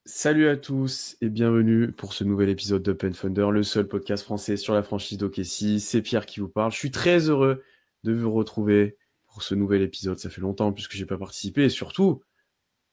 Salut à tous et bienvenue pour ce nouvel épisode d'Open Thunder, le seul podcast français sur la franchise d'OKC. C'est Pierre qui vous parle. Je suis très heureux de vous retrouver pour ce nouvel épisode. Ça fait longtemps puisque j'ai pas participé et surtout,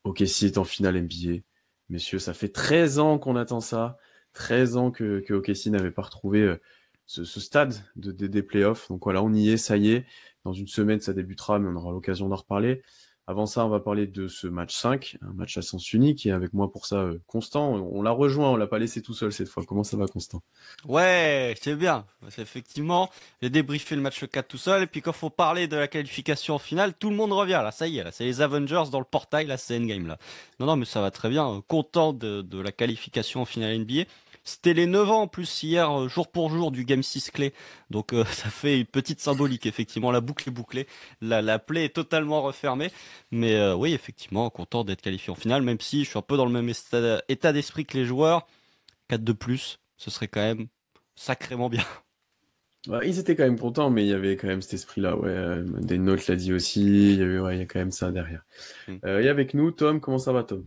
OKC est en finale NBA. Messieurs, ça fait 13 ans qu'on attend ça. 13 ans que OKC n'avait pas retrouvé ce stade des playoffs. Donc voilà, on y est, ça y est. Dans une semaine, ça débutera, mais on aura l'occasion d'en reparler. Avant ça, on va parler de ce match 5, un match à sens unique, et avec moi pour ça, Constant. On l'a rejoint, on l'a pas laissé tout seul cette fois. Comment ça va, Constant? Ouais, c'est bien. C'est effectivement, j'ai débriefé le match 4 tout seul, et puis quand faut parler de la qualification en finale, tout le monde revient, là, ça y est, là, c'est les Avengers dans le portail, là, c'est Endgame, là. Non, mais ça va très bien, content de la qualification en finale NBA. C'était les 9 ans en plus hier, jour pour jour, du Game 6 clé, donc ça fait une petite symbolique, effectivement, la boucle est bouclée, la plaie est totalement refermée, mais oui, effectivement, content d'être qualifié en finale, même si je suis un peu dans le même état d'esprit que les joueurs. 4 de plus, ce serait quand même sacrément bien. Ouais, ils étaient quand même contents, mais il y avait quand même cet esprit-là. Ouais, Dane Note l'a dit aussi. Il y a quand même ça derrière. Mm. Et avec nous, Tom, comment ça va, Tom?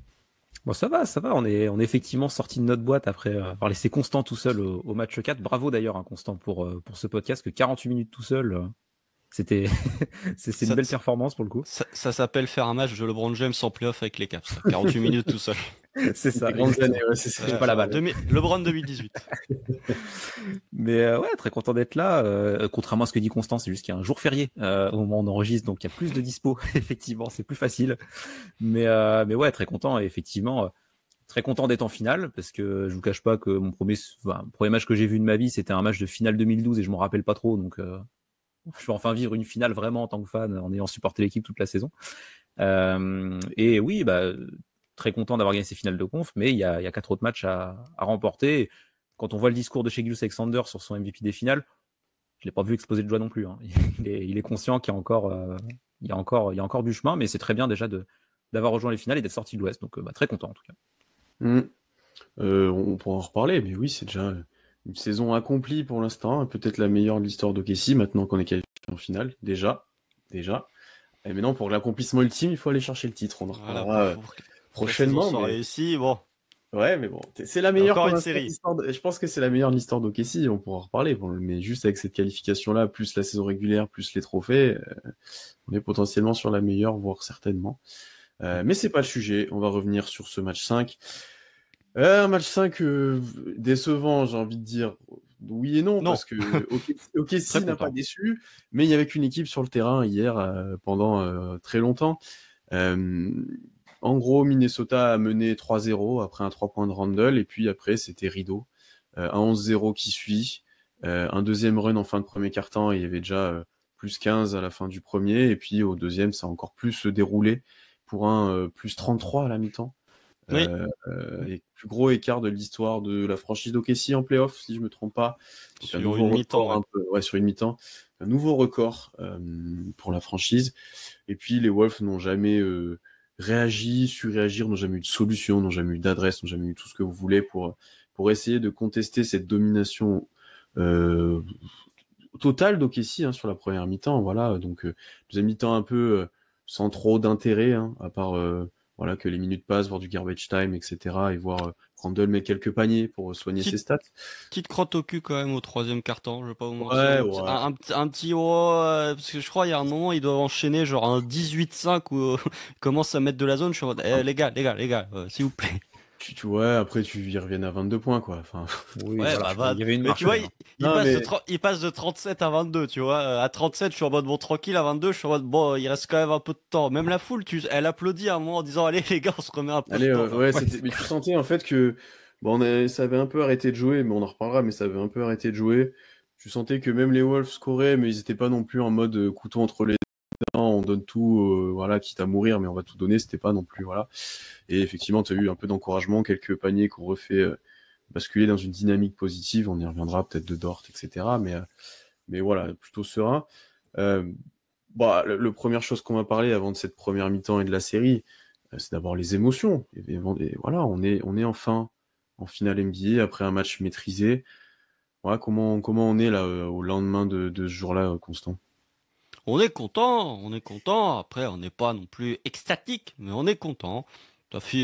Bon, ça va, ça va. On est effectivement sorti de notre boîte après avoir laissé Constant tout seul au match 4. Bravo d'ailleurs, hein, Constant, pour ce podcast, que 48 minutes tout seul, c'était c'est une Ça, belle performance pour le coup. ça s'appelle faire un match de LeBron James en playoff avec les Caps. 48 minutes tout seul. C'est ça, Des grandes années, exactement. ouais, c'est ça. Je suis pas la balle. LeBron 2018. Mais ouais, très content d'être là. Contrairement à ce que dit Constant, c'est juste qu'il y a un jour férié au moment où on enregistre, donc il y a plus de dispo. Effectivement, c'est plus facile. Mais ouais, très content. Et effectivement, très content d'être en finale parce que je vous cache pas que mon premier match que j'ai vu de ma vie, c'était un match de finale 2012 et je m'en rappelle pas trop. Donc je vais enfin vivre une finale vraiment en tant que fan, en ayant supporté l'équipe toute la saison. Et oui, très content d'avoir gagné ces finales de conf, mais il y a 4 autres matchs à remporter. Quand on voit le discours de Shai Gilgeous-Alexander sur son MVP des finales, je l'ai pas vu exploser de joie non plus, hein. Il est conscient qu'il y a encore, il y a encore du chemin, mais c'est très bien déjà d'avoir rejoint les finales et d'être sorti de l'Ouest. Donc très content en tout cas. Mm. On pourra en reparler, mais oui, c'est déjà une saison accomplie pour l'instant, peut-être la meilleure de l'histoire d'OKC, maintenant qu'on est qualifié en finale, déjà. Et maintenant, pour l'accomplissement ultime, il faut aller chercher le titre. On en Voilà, reparlera prochainement. La saison soit réussie, bon, Ouais, mais bon, c'est la meilleure encore pour une l'instant de série. l'histoire je pense que c'est la meilleure de l'histoire d'OKC, on pourra en reparler. Bon, mais juste avec cette qualification-là, plus la saison régulière, plus les trophées, on est potentiellement sur la meilleure, voire certainement. Mais c'est pas le sujet, on va revenir sur ce match 5. Un match 5 décevant, j'ai envie de dire. Oui et non, Non. parce que OKC Très n'a pas content. déçu, mais il y avait qu'une équipe sur le terrain hier pendant très longtemps. En gros, Minnesota a mené 3-0 après un 3 points de Randle, et puis après, c'était rideau. Un 11-0 qui suit, un deuxième run en fin de premier quart-temps, et il y avait déjà plus 15 à la fin du premier, et puis au deuxième, ça a encore plus se déroulé pour un plus 33 à la mi-temps. Oui. Et plus gros écart de l'histoire de la franchise d'OKC en playoff, si je me trompe pas. Donc Sur une mi-temps, ouais. sur une mi-temps. Un nouveau record pour la franchise. Et puis les Wolves n'ont jamais réagi, su réagir, n'ont jamais eu de solution, n'ont jamais eu d'adresse, n'ont jamais eu tout ce que vous voulez pour essayer de contester cette domination totale d'OKC sur la première mi-temps. Voilà, donc deuxième mi-temps un peu sans trop d'intérêt, à part voilà, que les minutes passent, voir du garbage time, etc. et voir Randle mettre quelques paniers pour soigner ses stats. Petite crotte au cul quand même au troisième quart-temps, je vais pas vous Ouais, mentir. ouais. Un petit parce que je crois il y a un moment ils doivent enchaîner genre un 18-5 où ils commencent à mettre de la zone. Je suis en mode, les gars, s'il vous plaît. Tu vois, après, ils reviennent à 22 points, quoi. Enfin, Oui, Ouais, voilà, il y avait une mais marche. tu vois, Non, mais- il passe de 37 à 22, tu vois. À 37, je suis en mode bon, tranquille, à 22, je suis en mode bon, il reste quand même un peu de temps. Même la foule, elle applaudit à un moment en disant, allez, les gars, on se remet un peu allez, de temps. ouais, mais tu sentais en fait que bon, ça avait un peu arrêté de jouer, mais on en reparlera, mais ça avait un peu arrêté de jouer. Tu sentais que même les Wolves scoraient, mais ils étaient pas non plus en mode couteau entre les dents, on donne tout, voilà, quitte à mourir, mais on va tout donner, c'était pas non plus, voilà. Et effectivement, tu as eu un peu d'encouragement, quelques paniers qu'on refait basculer dans une dynamique positive, on y reviendra peut-être de Dort, etc. Mais voilà, plutôt serein. Le première chose qu'on va parler avant de cette première mi-temps et de la série, c'est d'abord les émotions. Et voilà, on est enfin en finale NBA après un match maîtrisé. Voilà, comment on est là au lendemain de ce jour-là, Constant? On est content, on est content. Après, on n'est pas non plus extatique, mais on est content.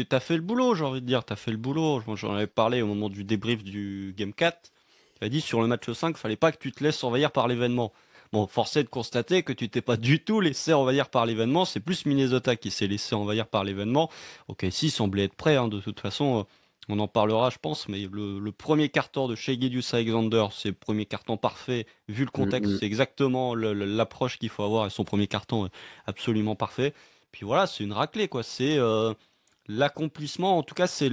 T'as fait le boulot, j'ai envie de dire. T'as fait le boulot. Moi, j'en avais parlé au moment du débrief du Game 4. Tu as dit sur le match 5, fallait pas que tu te laisses envahir par l'événement. Bon, force est de constater que tu t'es pas du tout laissé envahir par l'événement. C'est plus Minnesota qui s'est laissé envahir par l'événement. Ok, si, semblait être prêt. Hein, de toute façon, on en parlera, je pense. Mais le premier carton de Shai Gilgeous-Alexander, c'est le premier carton parfait. Vu le contexte, c'est exactement l'approche qu'il faut avoir. Et son premier carton est absolument parfait. Puis voilà, c'est une raclée, quoi. C'est l'accomplissement. En tout cas, c'est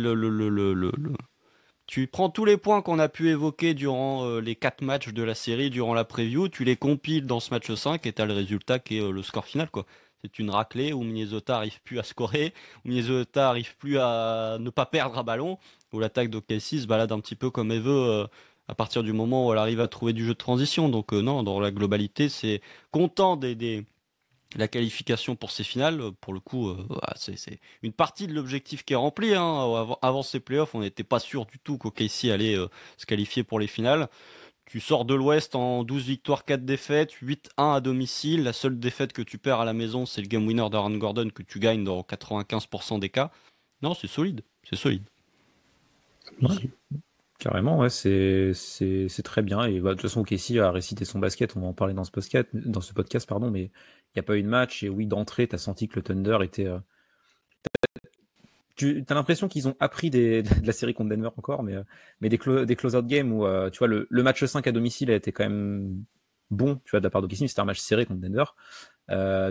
tu prends tous les points qu'on a pu évoquer durant les 4 matchs de la série, durant la preview, tu les compiles dans ce match 5 et tu as le résultat qui est le score final, quoi. C'est une raclée où Minnesota arrive plus à scorer, où Minnesota arrive plus à ne pas perdre un ballon, où l'attaque d'OKC se balade un petit peu comme elle veut à partir du moment où elle arrive à trouver du jeu de transition. Donc non, dans la globalité, c'est content la qualification pour ces finales. Pour le coup, c'est une partie de l'objectif qui est rempli. Hein. Avant ces playoffs, on n'était pas sûr du tout qu'OKC allait se qualifier pour les finales. Tu sors de l'Ouest en 12 victoires, 4 défaites, 8-1 à domicile. La seule défaite que tu perds à la maison, c'est le game winner d'Aaron Gordon que tu gagnes dans 95% des cas. Non, c'est solide. C'est solide. Ouais. Carrément, ouais, c'est très bien. Et bah, de toute façon, Casey a récité son basket, on va en parler dans ce podcast, pardon, mais il n'y a pas eu de match. Et oui, d'entrée, tu as senti que le Thunder était. Tu as l'impression qu'ils ont appris de la série contre Denver encore, mais des close-out games où, tu vois, le match 5 à domicile a été quand même bon, tu vois, de la part d'Okessi, c'était un match serré contre Denver.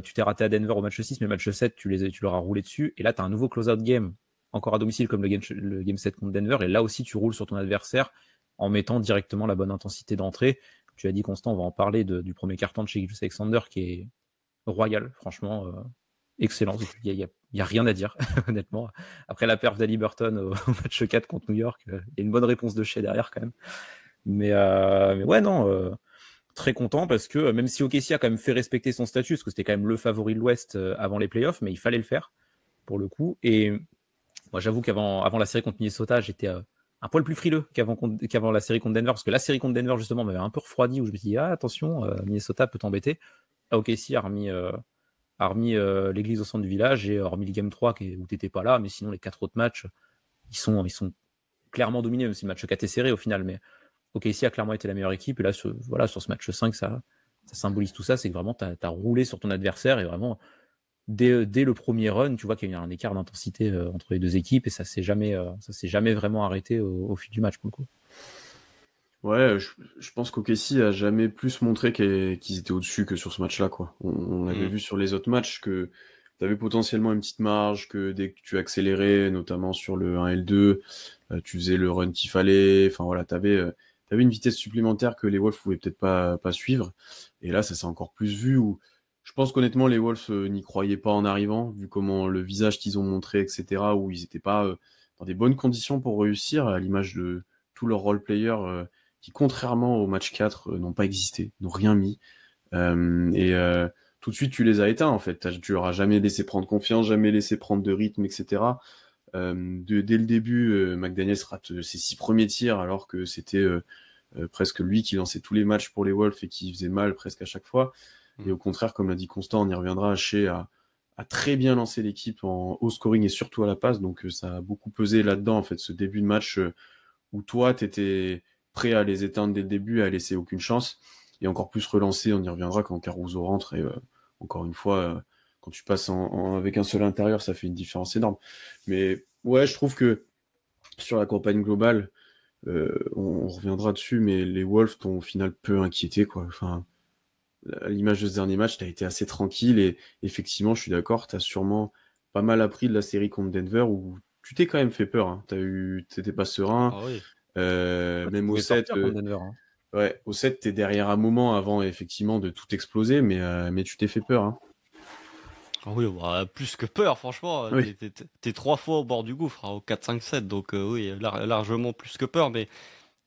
Tu t'es raté à Denver au match 6, mais match 7, tu leur as roulé dessus. Et là, tu as un nouveau close-out game encore à domicile comme le game 7 contre Denver, et là aussi tu roules sur ton adversaire en mettant directement la bonne intensité d'entrée. Tu as dit, Constant, on va en parler du premier carton de Shai Gilgeous-Alexander qui est royal, franchement, excellent. Il y a rien à dire, honnêtement. Après la perf d'Haliburton au match 4 contre New York, il y a une bonne réponse de Shai derrière quand même. Mais ouais, non, très content parce que même si OKC a quand même fait respecter son statut, parce que c'était quand même le favori de l'Ouest avant les playoffs, mais il fallait le faire pour le coup. Et moi, j'avoue qu'avant la série contre Minnesota, j'étais un poil plus frileux qu'avant la série contre Denver, parce que la série contre Denver, justement, m'avait un peu refroidi, où je me suis dit, attention, Minnesota peut t'embêter. OKC a remis l'église au centre du village, et hormis le Game 3, où t'étais pas là, mais sinon, les 4 autres matchs, ils sont clairement dominés, même si le match 4 est serré au final, mais OKC a clairement été la meilleure équipe, et là, sur ce match 5, ça symbolise tout ça, c'est que vraiment, t'as roulé sur ton adversaire, et vraiment, dès le premier run, tu vois qu'il y a eu un écart d'intensité entre les deux équipes et ça s'est jamais vraiment arrêté au fil du match pour le coup. Ouais, je pense qu'OKC a jamais plus montré qu'ils étaient au-dessus que sur ce match-là, quoi. On avait vu sur les autres matchs que tu avais potentiellement une petite marge, que dès que tu accélérais, notamment sur le 1 et le 2, tu faisais le run qu'il fallait. Enfin voilà, t'avais une vitesse supplémentaire que les Wolves pouvaient peut-être pas suivre. Et là, ça s'est encore plus vu où je pense qu'honnêtement, les Wolves n'y croyaient pas en arrivant, vu comment le visage qu'ils ont montré, etc., où ils n'étaient pas dans des bonnes conditions pour réussir, à l'image de tous leurs role-players qui, contrairement au match 4, n'ont pas existé, n'ont rien mis. Tout de suite, tu les as éteints, en fait. Tu leur as jamais laissé prendre confiance, jamais laissé prendre de rythme, etc. Dès le début, McDaniels rate ses 6 premiers tirs, alors que c'était presque lui qui lançait tous les matchs pour les Wolves et qui faisait mal presque à chaque fois. Et au contraire, comme l'a dit Constant, on y reviendra, Shai a très bien lancé l'équipe en haut scoring et surtout à la passe, donc ça a beaucoup pesé là-dedans, en fait, ce début de match où toi, t'étais prêt à les éteindre dès le début, à laisser aucune chance, et encore plus relancer, on y reviendra quand Caruso rentre, et encore une fois, quand tu passes avec un seul intérieur, ça fait une différence énorme. Mais ouais, je trouve que sur la campagne globale, on reviendra dessus, mais les Wolves t'ont au final peu inquiété, quoi. Enfin, à l'image de ce dernier match, tu as été assez tranquille et effectivement, je suis d'accord, tu as sûrement pas mal appris de la série contre Denver où tu t'es quand même fait peur. Hein. T'étais pas serein. Ah oui. Même au 7, ouais, au 7, t'es derrière un moment avant effectivement de tout exploser, mais tu t'es fait peur. Hein. Oui, bah, plus que peur, franchement. Oui. T'es 3 fois au bord du gouffre, hein, au 4-5-7, donc oui, largement plus que peur, mais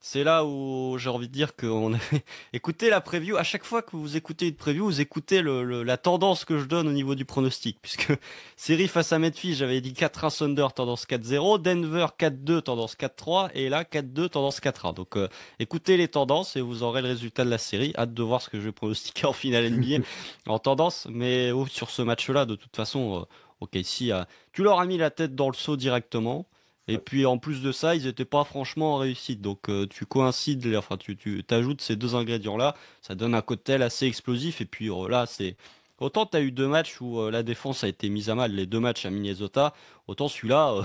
c'est là où j'ai envie de dire qu'on avait écouté la preview. À chaque fois que vous écoutez une preview, vous écoutez la tendance que je donne au niveau du pronostic. Puisque série face à Memphis, j'avais dit 4-1 Thunder, tendance 4-0. Denver 4-2, tendance 4-3. Et là, 4-2, tendance 4-1. Donc écoutez les tendances et vous aurez le résultat de la série. Hâte de voir ce que je vais pronostiquer en finale NBA en tendance. Mais sur ce match-là, de toute façon, Ok, si tu leur as mis la tête dans le seau directement. Et puis en plus de ça, ils n'étaient pas franchement en réussite. Donc tu coïncides, enfin tu t'ajoutes ces deux ingrédients-là, ça donne un cocktail assez explosif. Et puis là, c'est autant tu as eu deux matchs où la défense a été mise à mal, les deux matchs à Minnesota, autant celui-là,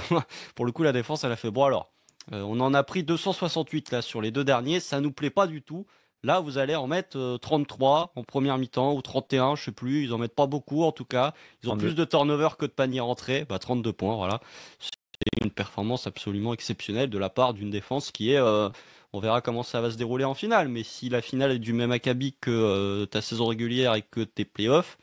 pour le coup, la défense, elle a fait bon alors. On en a pris 268 là sur les deux derniers, ça nous plaît pas du tout. Là, vous allez en mettre 33 en première mi-temps ou 31, je sais plus. Ils en mettent pas beaucoup en tout cas. Ils ont 32. plus de turnover que de paniers rentrés. 32 points, voilà. Une performance absolument exceptionnelle de la part d'une défense qui est, on verra comment ça va se dérouler en finale, mais si la finale est du même acabit que ta saison régulière et que tes playoffs,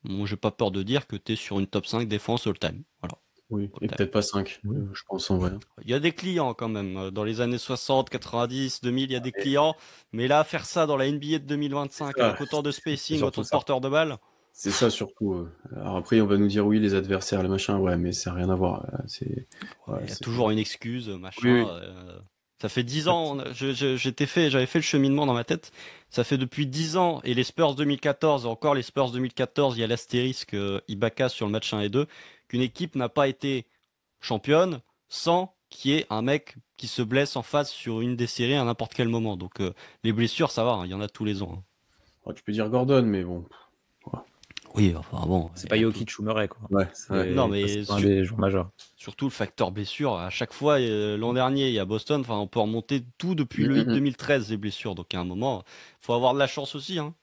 bon, j'ai pas peur de dire que tu es sur une top 5 défense all-time. Voilà. Oui, et All-time. peut-être pas 5, je pense en vrai. Il y a des clients quand même. Dans les années 60, 90, 2000, il y a des clients. Mais là, faire ça dans la NBA de 2025 avec autant de spacing, autant de porteurs de balles. C'est ça surtout. Alors après, on va nous dire oui, les adversaires, les machins, ouais, mais ça n'a rien à voir. Il y a toujours une excuse, machin. Oui. Ça fait 10 ans, j'avais fait le cheminement dans ma tête. Ça fait depuis 10 ans, et les Spurs 2014, encore les Spurs 2014, il y a l'astérisque Ibaka sur le match 1 et 2, qu'une équipe n'a pas été championne sans qu'il y ait un mec qui se blesse en face sur une des séries à n'importe quel moment. Donc les blessures, ça va, hein, il y en a tous les ans. Hein. Oh, tu peux dire Gordon, mais bon. Oui, enfin bon. C'est pas Jokic ou Murray, quoi. Ouais. Non, mais c'est un des joueurs majeurs. Surtout le facteur blessure. À chaque fois, l'an dernier, il y a Boston. Enfin, on peut remonter tout depuis le 2013 les blessures. Donc à un moment, faut avoir de la chance aussi. Hein.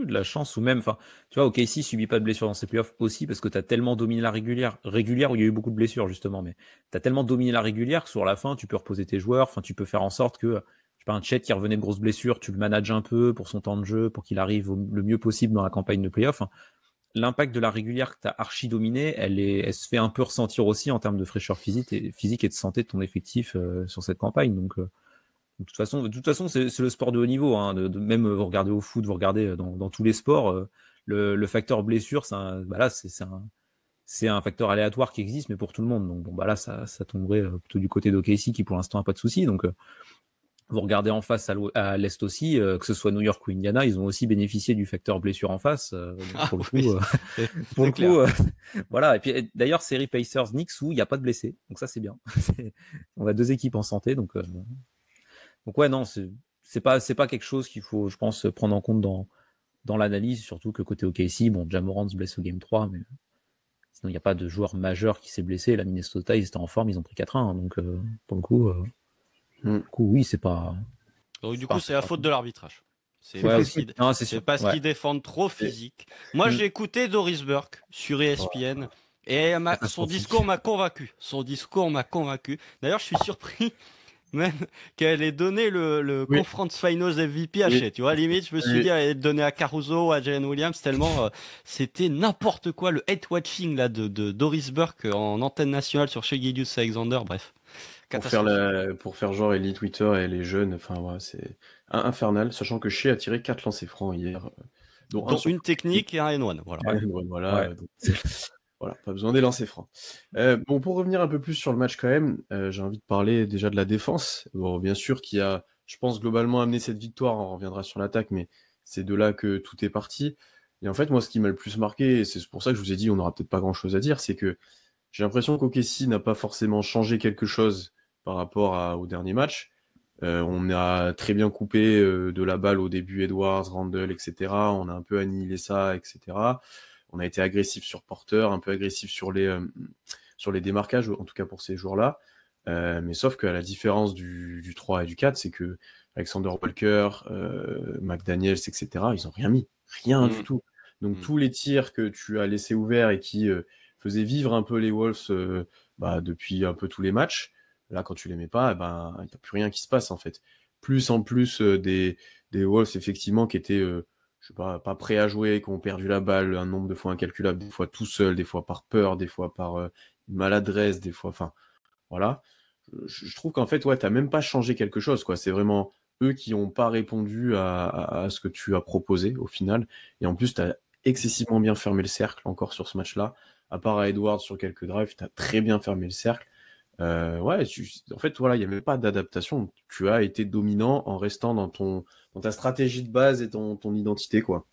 De la chance ou même, enfin, tu vois, OKC subit pas de blessures dans ses playoffs aussi parce que tu as tellement dominé la régulière où il y a eu beaucoup de blessures justement, mais tu as tellement dominé la régulière que sur la fin, tu peux reposer tes joueurs, enfin, tu peux faire en sorte que, je sais pas, un Chet qui revenait de grosses blessures, tu le manages un peu pour son temps de jeu, pour qu'il arrive le mieux possible dans la campagne de playoffs. L'impact de la régulière que tu as archi dominé, elle se fait un peu ressentir aussi en termes de fraîcheur physique et de santé de ton effectif sur cette campagne. Donc, de toute façon, c'est le sport de haut niveau. Hein, même vous regardez au foot, vous regardez dans tous les sports, le facteur blessure, c'est un facteur aléatoire qui existe, mais pour tout le monde. Donc bon, bah là, ça tomberait plutôt du côté d'OKC qui pour l'instant n'a pas de soucis. Donc vous regardez en face à l'est aussi, que ce soit New York ou Indiana, ils ont aussi bénéficié du facteur blessure en face. Pour le coup, voilà. Et puis d'ailleurs, série Pacers-Knicks où il n'y a pas de blessés, donc ça c'est bien. On a deux équipes en santé, donc ouais, non, c'est pas quelque chose qu'il faut, je pense, prendre en compte dans l'analyse, surtout que côté OKC, bon, Ja Morant se blesse au Game 3, mais sinon il n'y a pas de joueur majeur qui s'est blessé. La Minnesota, ils étaient en forme, ils ont pris 4-1, hein, donc pour le coup, oui, c'est pas. Donc du coup, c'est la faute de l'arbitrage. C'est parce qu'ils défendent trop physique. Moi, j'ai écouté Doris Burke sur ESPN et son discours m'a convaincu. D'ailleurs, je suis surpris même qu'elle ait donné le Conference Finals MVP à Shea. Tu vois, limite, je me suis dit, elle allait donner à Caruso, à Jalen Williams, tellement c'était n'importe quoi. Le hate watching là de Doris Burke en antenne nationale sur Shea Gilgeous-Alexander, bref. Pour faire genre Elite Twitter et les jeunes, enfin ouais, c'est infernal, sachant que Shea a tiré 4 lancers francs hier. Dont une technique et un N1. Voilà. Voilà, pas besoin des lancers francs. Bon, pour revenir un peu plus sur le match quand même, j'ai envie de parler déjà de la défense. Bon, bien sûr qui a, je pense, globalement amené cette victoire, on reviendra sur l'attaque, mais c'est de là que tout est parti. Et en fait, moi, ce qui m'a le plus marqué, et c'est pour ça que je vous ai dit, on n'aura peut-être pas grand-chose à dire, c'est que j'ai l'impression qu'OKC n'a pas forcément changé quelque chose par rapport au dernier match. On a très bien coupé de la balle au début Edwards, Randle, etc. On a un peu annihilé ça, etc. On a été agressif sur Porter, un peu agressif sur les démarquages, en tout cas pour ces joueurs-là. Mais sauf qu'à la différence du 3 et du 4, c'est que Alexander Walker, McDaniels, etc., ils n'ont rien mis. Rien du tout. Donc tous les tirs que tu as laissés ouverts et qui faisaient vivre un peu les Wolves depuis un peu tous les matchs, là, quand tu les mets pas, il n'y a plus rien qui se passe, en fait. Plus en plus des Wolves, effectivement, qui étaient, je sais pas prêts à jouer, qui ont perdu la balle un nombre de fois incalculable, des fois tout seul, des fois par peur, des fois par maladresse, des fois, enfin, voilà. Je trouve qu'en fait, ouais, t'as même pas changé quelque chose, quoi. C'est vraiment eux qui n'ont pas répondu à ce que tu as proposé, au final. Et en plus, t'as excessivement bien fermé le cercle, encore sur ce match-là. À part à Edwards sur quelques drives, t'as très bien fermé le cercle. En fait, voilà, il n'y a même pas d'adaptation. Tu as été dominant en restant dans ta stratégie de base et ton identité, quoi.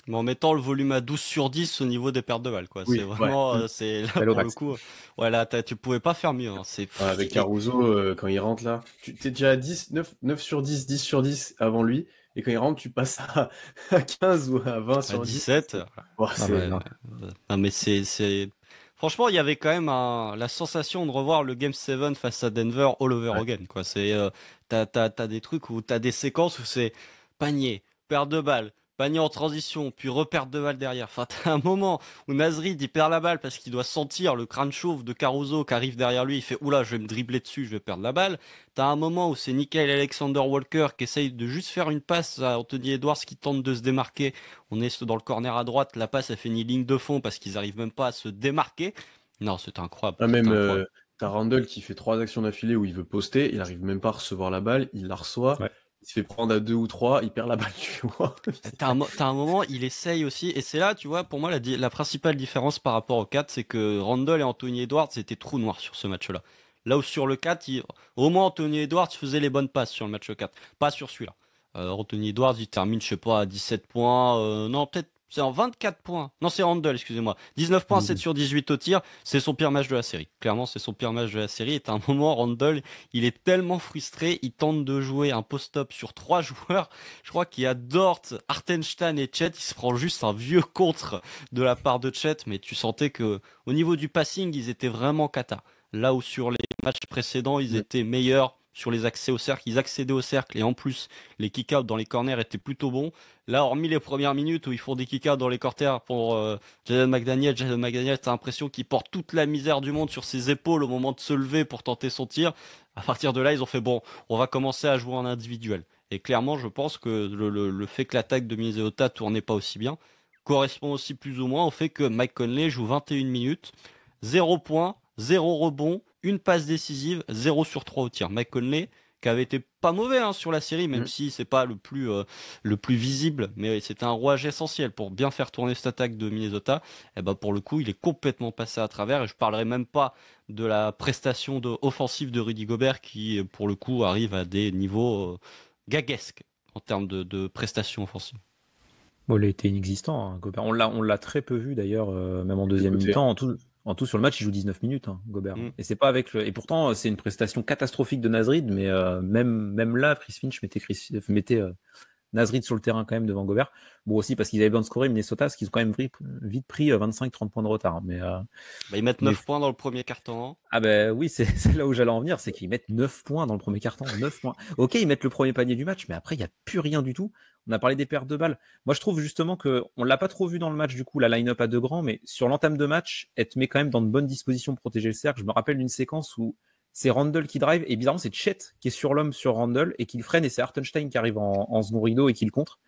Mais en mettant le volume à 12 sur 10 au niveau des pertes de balles, quoi. Oui, C'est vraiment, c'est là Belle au pour le max. coup. Voilà, tu pouvais pas faire mieux. Hein. Avec Caruso, quand il rentre là, tu t'es déjà à 10, 9 sur 10, 10 sur 10 avant lui, et quand il rentre, tu passes à 15 ou à 20 à sur 10. 17. Bon, Ah bah, non. Non, mais franchement, il y avait quand même la sensation de revoir le Game 7 face à Denver all over Ouais. again, quoi. T'as des trucs où t'as des séquences où c'est panier, perte de balle, panier en transition, puis reperte de balle derrière. Enfin, t'as un moment où Nasrid, il perd la balle parce qu'il doit sentir le crâne chauve de Caruso qui arrive derrière lui. Il fait, oula, je vais me dribbler dessus, je vais perdre la balle. T'as un moment où c'est Nickel Alexander Walker qui essaye de juste faire une passe à Anthony Edwards qui tente de se démarquer. On est dans le corner à droite, la passe a fait une ligne de fond parce qu'ils arrivent même pas à se démarquer. Non, c'était incroyable. Ah, C'était même incroyable. t'as Randle qui fait 3 actions d'affilée où il veut poster, il arrive même pas à recevoir la balle, il la reçoit, Ouais. il se fait prendre à 2 ou 3, il perd la balle, tu vois. T'as un moment, il essaye aussi, et c'est là, tu vois, pour moi, la principale différence par rapport au 4, c'est que Randle et Anthony Edwards étaient trou noir sur ce match-là. Là où sur le 4, au moins Anthony Edwards faisait les bonnes passes sur le match 4, pas sur celui-là. Anthony Edwards, il termine, je sais pas, à 17 points, non, peut-être, c'est en 24 points. Non, c'est Randle, excusez-moi. 19 points, 7 sur 18 au tir, c'est son pire match de la série. Clairement, c'est son pire match de la série, et à un moment, Randle, il est tellement frustré, il tente de jouer un post-up sur 3 joueurs. Je crois qu'il y a Dort, Hartenstein et Chet. Il se prend juste un vieux contre de la part de Chet, mais tu sentais que au niveau du passing, ils étaient vraiment cata. Là où sur les matchs précédents, ils étaient meilleurs sur les accès au cercle, ils accédaient au cercle et en plus les kick-outs dans les corners étaient plutôt bons. Là, hormis les premières minutes où ils font des kick-outs dans les corners pour Jaden McDaniel, t'as l'impression qu'il porte toute la misère du monde sur ses épaules au moment de se lever pour tenter son tir. À partir de là, ils ont fait bon, on va commencer à jouer en individuel. Et clairement, je pense que le fait que l'attaque de Minnesota tournait pas aussi bien correspond aussi plus ou moins au fait que Mike Conley joue 21 minutes, 0 points, 0 rebond, une passe décisive, 0 sur 3 au tir. Mike Conley, qui avait été pas mauvais sur la série, même si c'est pas le plus visible, mais c'était un rouage essentiel pour bien faire tourner cette attaque de Minnesota. Et ben pour le coup, il est complètement passé à travers. Et je parlerai même pas de la prestation offensive de Rudy Gobert, qui pour le coup arrive à des niveaux gaguesques en termes de prestations offensives. Bon, il a été inexistant, hein, Gobert. On l'a très peu vu d'ailleurs, même en deuxième côté, mi-temps. En tout sur le match, il joue 19 minutes, hein, Gobert. Et c'est pas avec le. Et pourtant, c'est une prestation catastrophique de Nasrid, mais même là, Chris Finch mettait Nasrid sur le terrain quand même devant Gobert. Bon, aussi parce qu'ils avaient besoin de scorer Minnesota, parce qu'ils ont quand même vite pris 25-30 points de retard. Mais ils mettent 9 points dans le premier quart-temps. Ah ben oui, c'est là où j'allais en venir, c'est qu'ils mettent 9 points dans le premier quart-temps, 9 points. Ok, ils mettent le premier panier du match, mais après, il n'y a plus rien du tout. On a parlé des pertes de balles. Moi, je trouve justement que on l'a pas trop vu dans le match, du coup, la line-up à 2 grands, mais sur l'entame de match, elle te met quand même dans de bonnes dispositions pour protéger le cercle. Je me rappelle d'une séquence où c'est Randle qui drive, et bizarrement, c'est Chet qui est sur l'homme sur Randle, et qui le freine, et c'est Hartenstein qui arrive en second rideau et qui le contre.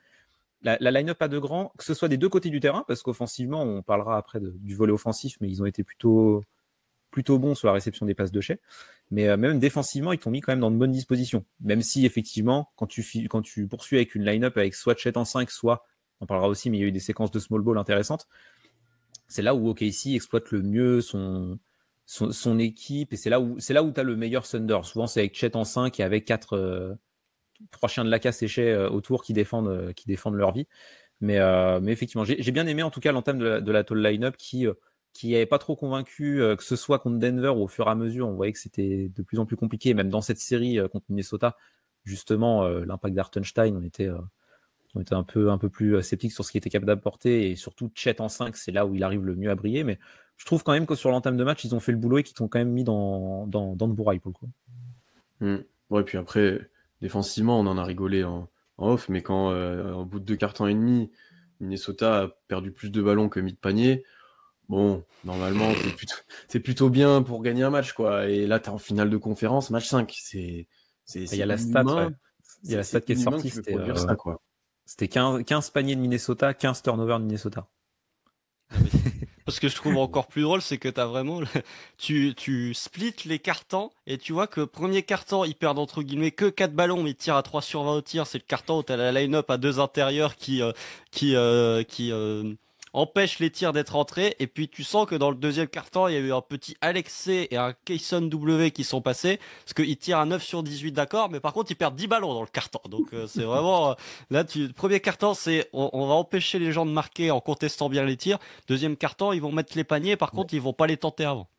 La line-up à 2 grands, que ce soit des deux côtés du terrain, parce qu'offensivement, on parlera après du volet offensif, mais ils ont été plutôt bon sur la réception des passes de Shai, mais même défensivement, ils t'ont mis quand même dans de bonnes dispositions. Même si, effectivement, quand tu poursuis avec une line-up avec soit Chet en 5, soit, on parlera aussi, mais il y a eu des séquences de small ball intéressantes, c'est là où OKC exploite le mieux son équipe, et c'est là où tu as le meilleur Thunder. Souvent, c'est avec Chet en 5 et avec 3 chiens de la casse et Shai autour qui défendent leur vie. Mais effectivement, j'ai bien aimé en tout cas l'entame de la tall line-up qui n'avait pas trop convaincu, que ce soit contre Denver ou au fur et à mesure, on voyait que c'était de plus en plus compliqué. Même dans cette série contre Minnesota, justement, l'impact d'Hartenstein, on était un peu plus sceptique sur ce qu'il était capable d'apporter, et surtout Chet en 5, c'est là où il arrive le mieux à briller. Mais je trouve quand même que sur l'entame de match, ils ont fait le boulot et qu'ils t'ont quand même mis dans de bourraille pour le coup. Ouais, puis après, défensivement, on en a rigolé en off, mais quand au bout de 2 quarts-temps et demi, Minnesota a perdu plus de ballons que mis de panier, bon, normalement, c'est plutôt bien pour gagner un match, quoi. Et là, t'es en finale de conférence, match 5. Il y a la stat, il y a la stat qui est sortie, c'était 15 paniers de Minnesota, 15 turnovers de Minnesota. Ce que je trouve encore plus drôle, c'est que t'as vraiment, tu splits les cartons et tu vois que premier carton, ils perdent entre guillemets que 4 ballons, mais ils tirent à 3 sur 20 au tir. C'est le carton où t'as la line-up à 2 intérieurs qui empêche les tirs d'être entrés. Et puis tu sens que dans le deuxième quart-temps, il y a eu un petit Alexei et un Kayson W qui sont passés. Parce qu'ils tirent à 9 sur 18, d'accord, mais par contre, ils perdent 10 ballons dans le quart-temps. Donc c'est vraiment... là, le premier quart-temps, c'est on va empêcher les gens de marquer en contestant bien les tirs. Deuxième quart-temps, ils vont mettre les paniers. Par contre, ils vont pas les tenter avant.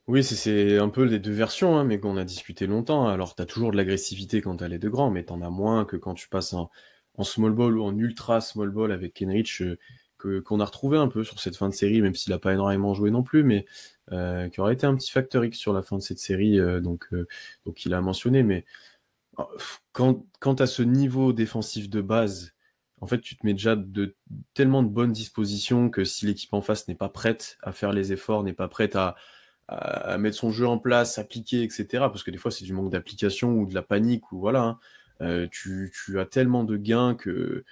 Oui, c'est un peu les deux versions, hein, mais qu'on a discuté longtemps. Alors, tu as toujours de l'agressivité quand tu as les deux grands, mais tu en as moins que quand tu passes en small ball ou en ultra small ball avec Kenrich, qu'on a retrouvé un peu sur cette fin de série, même s'il n'a pas énormément joué non plus, mais qui aurait été un petit facteur X sur la fin de cette série, donc il a mentionné. Mais quand tu as ce niveau défensif de base, en fait, tu te mets déjà tellement de bonnes dispositions que si l'équipe en face n'est pas prête à faire les efforts, n'est pas prête à mettre son jeu en place, appliquer, etc. Parce que des fois, c'est du manque d'application ou de la panique, ou voilà. Hein. Tu as tellement de gains que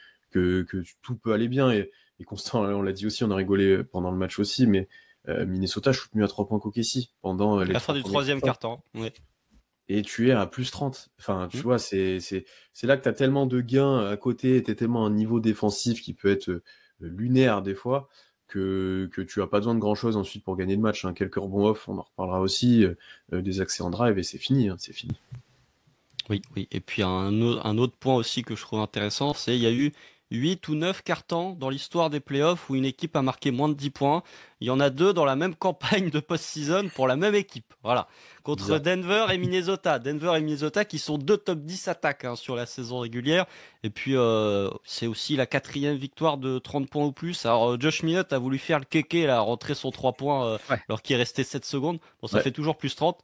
tout peut aller bien. Et Constant, on l'a dit aussi, on a rigolé pendant le match aussi, mais Minnesota shoot mieux à 3 points qu'OKC pendant les La fin du troisième quart-temps. Ouais. Et tu es à plus 30. Enfin, tu vois, c'est là que tu as tellement de gains à côté, tu es tellement à un niveau défensif qui peut être lunaire des fois, que tu as pas besoin de grand-chose ensuite pour gagner le match. Hein. Quelques rebonds off, on en reparlera aussi, des accès en drive, et c'est fini. Hein, c'est fini. Oui. Et puis un autre point aussi que je trouve intéressant, c'est il y a eu 8 ou 9 cartons dans l'histoire des playoffs où une équipe a marqué moins de 10 points. Il y en a 2 dans la même campagne de post-season pour la même équipe. Voilà. Contre Denver et Minnesota. Denver et Minnesota qui sont 2 top 10 attaques sur la saison régulière. Et puis c'est aussi la 4e victoire de 30 points ou plus. Alors Josh Minott a voulu faire le kéké, là, rentrer son 3 points alors qu'il restait 7 secondes. Bon, ça fait toujours plus 30.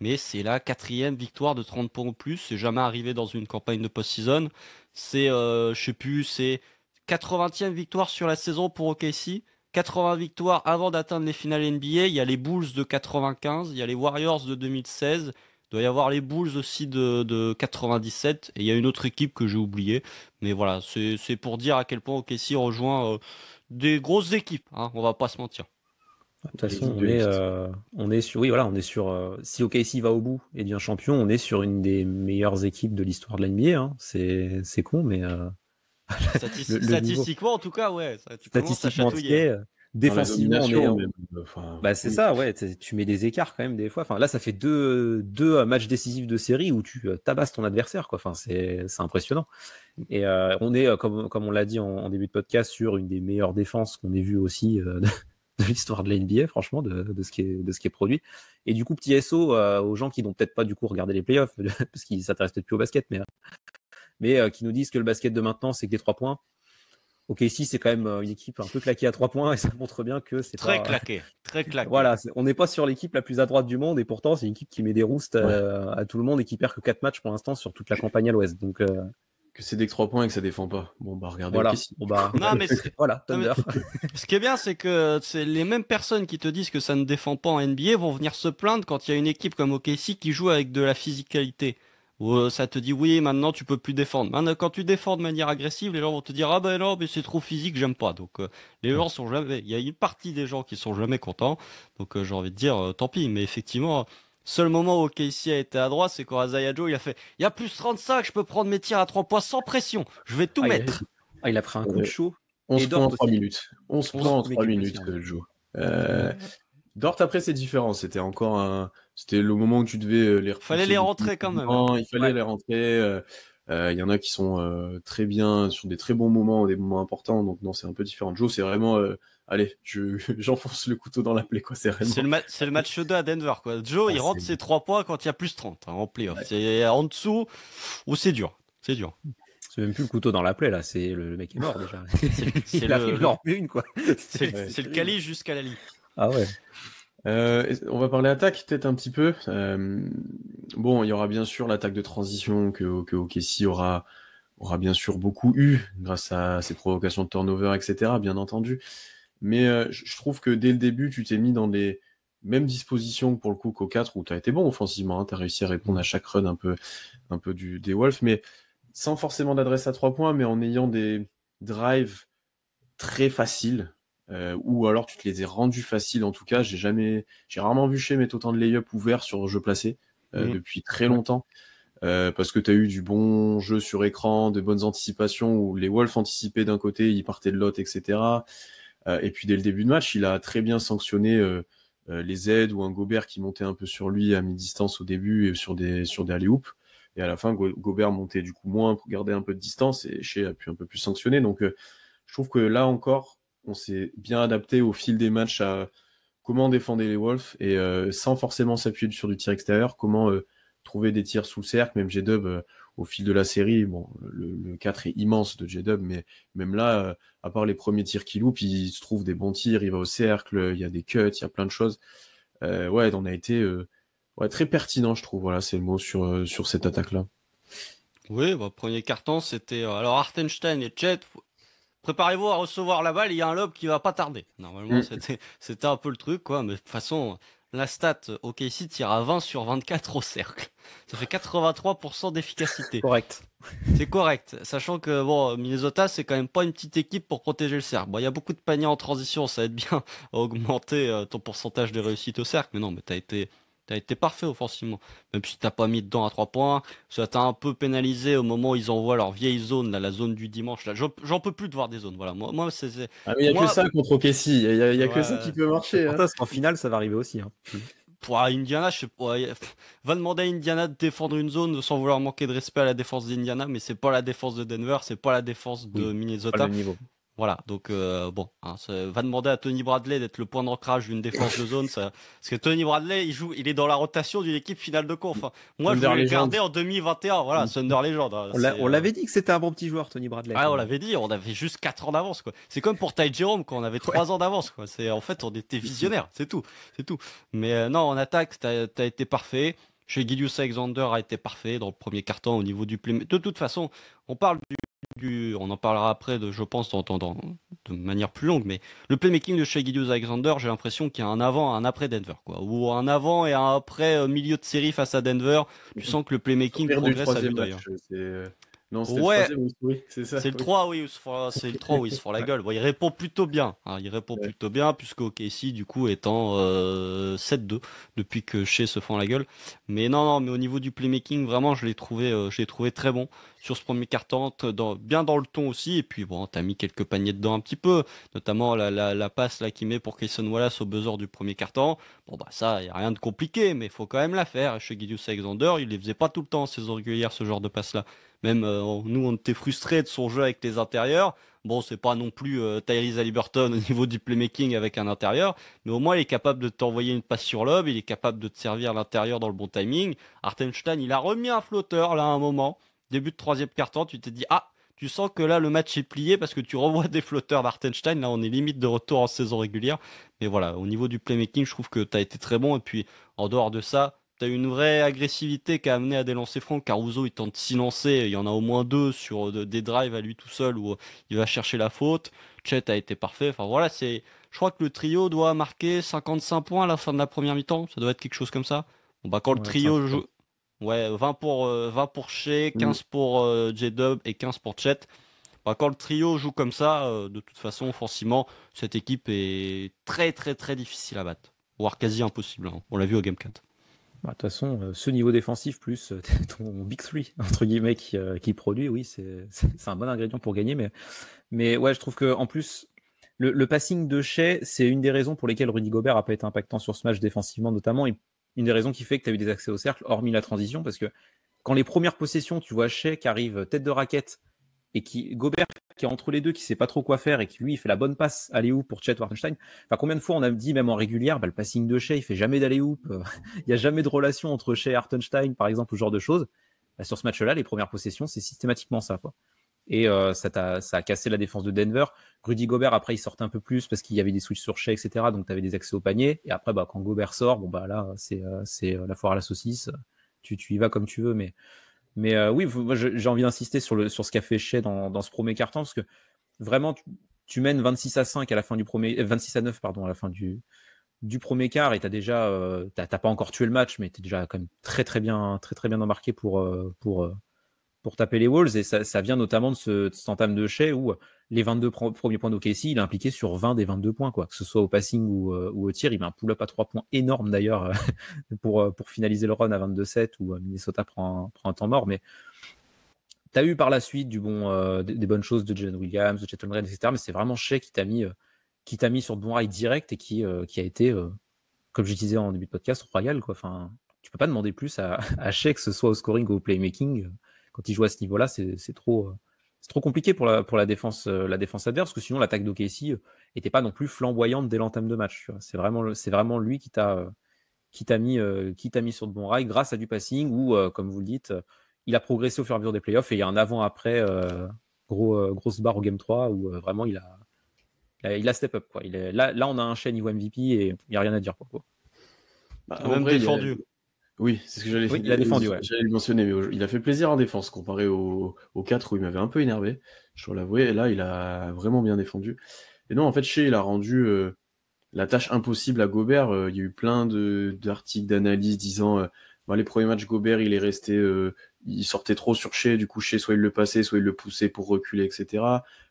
Mais c'est la 4e victoire de 30 points ou plus. C'est jamais arrivé dans une campagne de post-season. C'est, je sais plus, c'est 80e victoire sur la saison pour OKC. 80 victoires avant d'atteindre les finales NBA. Il y a les Bulls de 95, il y a les Warriors de 2016. Il doit y avoir les Bulls aussi de 97. Et il y a une autre équipe que j'ai oubliée. Mais voilà, c'est pour dire à quel point OKC rejoint des grosses équipes. Hein, on va pas se mentir. De toute façon, on est sur, oui, voilà, on est sur, si OKC va au bout et devient champion, on est sur une des meilleures équipes de l'histoire de la NBA. Hein. C'est con, mais statistiquement, en tout cas, ouais. Statistiquement, défensivement, on est. Même, enfin, bah, c'est ça, ouais. Tu mets des écarts quand même des fois. Enfin, là, ça fait deux matchs décisifs de série où tu tabasses ton adversaire, quoi. Enfin, c'est impressionnant. Et on est, comme on l'a dit en début de podcast, sur une des meilleures défenses qu'on ait vues aussi. De l'histoire de la NBA, franchement, de ce qui est produit. Et du coup, petit SO aux gens qui n'ont peut-être pas du coup regardé les playoffs, parce qu'ils s'intéressent peut-être plus au basket, mais qui nous disent que le basket de maintenant, c'est que des 3 points. Ok, ici, c'est quand même une équipe un peu claquée à 3 points, et ça montre bien que c'est très pas... claqué, très claqué. Voilà, on n'est pas sur l'équipe la plus à droite du monde, et pourtant, c'est une équipe qui met des roustes à tout le monde et qui perd que 4 matchs pour l'instant sur toute la campagne à l'ouest. Donc... Que c'est des 3 points et que ça défend pas. Bon, bah, regardez. Voilà. Okay, bon, bah, non, mais voilà, Thunder. Ce qui est bien, c'est que c'est les mêmes personnes qui te disent que ça ne défend pas en NBA vont venir se plaindre quand il y a une équipe comme OKC qui joue avec de la physicalité. Où ça te dit, oui, maintenant tu peux plus défendre. Maintenant, quand tu défends de manière agressive, les gens vont te dire, ah ben non, mais c'est trop physique, j'aime pas. Donc, les gens sont jamais, il y a une partie des gens qui sont jamais contents. Donc, j'ai envie de dire, tant pis. Mais effectivement, seul moment où OKC a été à droite, c'est quand Isaiah Joe, il a fait, il y a plus 35, je peux prendre mes tirs à 3 points sans pression. Je vais tout mettre. Il a pris un coup de chaud. 11 points en 3 minutes. 11 points en 3 minutes, Joe. Dort après, c'est différent. C'était le moment où tu devais les repousser. Fallait les rentrer quand même. Hein. Il fallait les rentrer. Il y en a qui sont très bien, sur des très bons moments, des moments importants. Donc non, c'est un peu différent. Joe, c'est vraiment, allez, j'enfonce le couteau dans la plaie, quoi. C'est le match 2 à Denver, quoi. Joe, il rentre ses 3 points quand il y a plus 30 en playoff. Ouais. C'est en dessous où c'est dur. C'est dur. C'est même plus le couteau dans la plaie, là. C'est le mec est mort déjà. Il a en une, quoi. C'est le calice jusqu'à la ligne. Ah ouais. On va parler attaque peut-être un petit peu. Bon, il y aura bien sûr l'attaque de transition que OKC aura bien sûr beaucoup eu grâce à ses provocations de turnover, etc. Bien entendu. Mais je trouve que dès le début, tu t'es mis dans les mêmes dispositions pour le coup qu'au 4 où tu as été bon offensivement. Hein, tu as réussi à répondre à chaque run un peu des Wolves, mais sans forcément d'adresse à 3 points, mais en ayant des drives très faciles. Ou alors tu te les ai rendus faciles. En tout cas, j'ai rarement vu chez mettre autant de lay-up ouverts sur jeu placé depuis très longtemps. parce que tu as eu du bon jeu sur écran, de bonnes anticipations où les Wolves anticipaient d'un côté, ils partaient de l'autre, etc. Et puis dès le début de match, il a très bien sanctionné les aides ou un Gobert qui montait un peu sur lui à mi-distance au début et sur des alley-oops. Et à la fin, Gobert montait du coup moins pour garder un peu de distance et Shea a pu un peu plus sanctionner. Donc je trouve que là encore, on s'est bien adapté au fil des matchs à comment défendre les Wolves et sans forcément s'appuyer sur du tir extérieur, comment trouver des tirs sous le cercle. Même J-Dub, au fil de la série, bon, le 4 est immense de J-Dub, mais même là, à part les premiers tirs qu'il loupe, il se trouve des bons tirs, il va au cercle, il y a des cuts, il y a plein de choses. Ouais, on a été très pertinent, je trouve. Voilà, c'est le mot sur cette attaque-là. Oui, premier carton, c'était alors Hartenstein et Chet. Préparez-vous à recevoir la balle, il y a un lob qui va pas tarder. Normalement, c'était un peu le truc, quoi. Mais de toute façon, la stat OKC tire à 20 sur 24 au cercle. Ça fait 83% d'efficacité. Correct. C'est correct, sachant que bon, Minnesota, c'est quand même pas une petite équipe pour protéger le cercle. Bon, il y a beaucoup de paniers en transition, ça aide bien à augmenter ton pourcentage de réussite au cercle. Mais non, mais t'as été parfait offensivement. Même si t'as pas mis dedans à 3 points, ça t'a un peu pénalisé au moment où ils envoient leur vieille zone, là, la zone du dimanche. Là, j'en peux plus de voir des zones. Voilà, moi c'est. Ah, mais il n'y a que ça contre OKC, il y a que ça qui peut marcher. Hein. En finale, ça va arriver aussi. Hein. Pour Indiana, je sais pas, va demander à Indiana de défendre une zone sans vouloir manquer de respect à la défense d'Indiana, mais c'est pas la défense de Denver, c'est pas la défense de Minnesota. Pas le niveau. Voilà, donc bon, hein, va demander à Tony Bradley d'être le point d'ancrage d'une défense de zone, ça, parce que Tony Bradley, il est dans la rotation d'une équipe finale de conf. Hein. Moi, je voulais le garder en 2021, voilà, Thunder Legend. Hein, on l'avait dit que c'était un bon petit joueur, Tony Bradley. Ah, on l'avait dit, on avait juste 4 ans d'avance, quoi. C'est comme pour Ty Jerome, quand on avait 3 ans d'avance, quoi. En fait, on était visionnaires, c'est tout. Mais non, en attaque, t'as été parfait. Chez Gilgeous Alexander a été parfait dans le premier carton au niveau du play. De toute façon, on parle on en parlera après, je pense, de manière plus longue, mais le playmaking de Shai Gilgeous-Alexander, j'ai l'impression qu'il y a un avant et un après Denver, quoi. Ou un avant et un après milieu de série face à Denver. Tu sens que le playmaking progresse à vue d'œil. Non, c'était le troisième, oui, c'est ça. C'est le 3, oui, c'est le 3 où il se fera la gueule. Bon, il répond plutôt bien. Hein, plutôt bien, puisque OKC, du coup, étant 7-2 depuis que Shea se fend la gueule. Mais non, mais au niveau du playmaking, vraiment, je l'ai trouvé très bon sur ce premier quart-temps, bien dans le ton aussi. Et puis, bon, t'as mis quelques paniers dedans un petit peu, notamment la passe là qu'il met pour Cason Wallace au buzzer du premier quart-temps. Bon, bah, ça, y a rien de compliqué, mais il faut quand même la faire. Chez Gilgeous-Alexander, il les faisait pas tout le temps en saison régulière, ce genre de passe-là. Même nous, on était frustrés de son jeu avec les intérieurs. Bon, c'est pas non plus Tyrese Haliburton au niveau du playmaking avec un intérieur, mais au moins il est capable de t'envoyer une passe sur lob, il est capable de te servir à l'intérieur dans le bon timing. Hartenstein, il a remis un flotteur là à un moment, début de troisième quart-temps, tu t'es dit ah, tu sens que là le match est plié parce que tu revois des flotteurs d'Hartenstein. Là, on est limite de retour en saison régulière. Mais voilà, au niveau du playmaking, je trouve que t'as été très bon. Et puis en dehors de ça, t'as une vraie agressivité qui a amené à des lancers francs. Caruso, il tente 6 lancers. Il y en a au moins 2 sur des drives à lui tout seul où il va chercher la faute. Chet a été parfait. Enfin voilà, je crois que le trio doit marquer 55 points à la fin de la première mi-temps. Ça doit être quelque chose comme ça. Bon, bah, quand le trio joue. Ouais, 20 pour Shea, 15 pour J-Dub et 15 pour Chet. Bah, quand le trio joue comme ça, de toute façon, offensivement, cette équipe est très très très difficile à battre. Voire quasi impossible. Hein. On l'a vu au Game 4. De toute façon, ce niveau défensif plus ton Big 3, entre guillemets, qui produit, oui, c'est un bon ingrédient pour gagner. Mais ouais, je trouve que en plus, le passing de Shea, c'est une des raisons pour lesquelles Rudy Gobert a pas été impactant sur ce match défensivement, notamment. Et une des raisons qui fait que tu as eu des accès au cercle, hormis la transition, parce que quand les premières possessions, tu vois Shea qui arrive tête de raquette, et Gobert qui est entre les deux, qui sait pas trop quoi faire et qui lui fait la bonne passe alley-oop pour Chet Hartenstein. Enfin, combien de fois on a dit même en régulière, le passing de Shea, il fait jamais d'alley-oop, il y a jamais de relation entre Shea et Hartenstein par exemple, ou ce genre de choses. Sur ce match-là, les premières possessions, c'est systématiquement ça, quoi. Et ça a cassé la défense de Denver. Rudy Gobert après il sortait un peu plus parce qu'il y avait des switches sur Shea, etc. Donc tu avais des accès au panier. Et après quand Gobert sort, là c'est la foire à la saucisse. Tu y vas comme tu veux, mais oui, moi j'ai envie d'insister sur ce qu'a fait Shea dans ce premier quart-temps, parce que vraiment tu mènes 26-5 à la fin du premier, 26-9 pardon, à la fin du premier quart, et t'as déjà t'as pas encore tué le match, mais t'es déjà quand même très très bien embarqué pour pour taper les Wolves, et ça vient notamment de cet entame de Shea où les 22 premiers points d'OKC, il est impliqué sur 20 des 22 points, quoi. Que ce soit au passing ou au tir. Il met un pull-up à 3 points énorme d'ailleurs pour finaliser le run à 22-7 où Minnesota prend un temps mort. Mais tu as eu par la suite des bonnes choses de Jalen Williams, de Chet Holmgren, etc. Mais c'est vraiment Shea qui t'a mis sur le bon rail direct et qui a été, comme je disais en début de podcast, royal, quoi. Enfin, tu peux pas demander plus à Shea, que ce soit au scoring ou au playmaking. Quand il joue à ce niveau-là, c'est trop compliqué pour la défense adverse, parce que sinon l'attaque d'OKC était pas non plus flamboyante dès l'entame de match. Tu vois. C'est vraiment lui qui t'a mis sur de bons rails grâce à du passing ou comme vous le dites, il a progressé au fur et à mesure des playoffs, et il y a un avant-après grosse barre au game 3 où vraiment il a step up, quoi. Là on a un Shea niveau MVP et il n'y a rien à dire, quoi. Bah, même vrai, défendu. Oui, c'est ce que j'allais il a défendu, ouais. J'allais le mentionner, mais il a fait plaisir en défense comparé au 4 où il m'avait un peu énervé, je dois l'avouer, et là il a vraiment bien défendu. Et non, en fait, Shea, il a rendu la tâche impossible à Gobert. Il y a eu plein d'articles d'analyse disant les premiers matchs, Gobert, il est resté, il sortait trop sur Shea, du coup Shea, soit il le passait, soit il le poussait pour reculer, etc.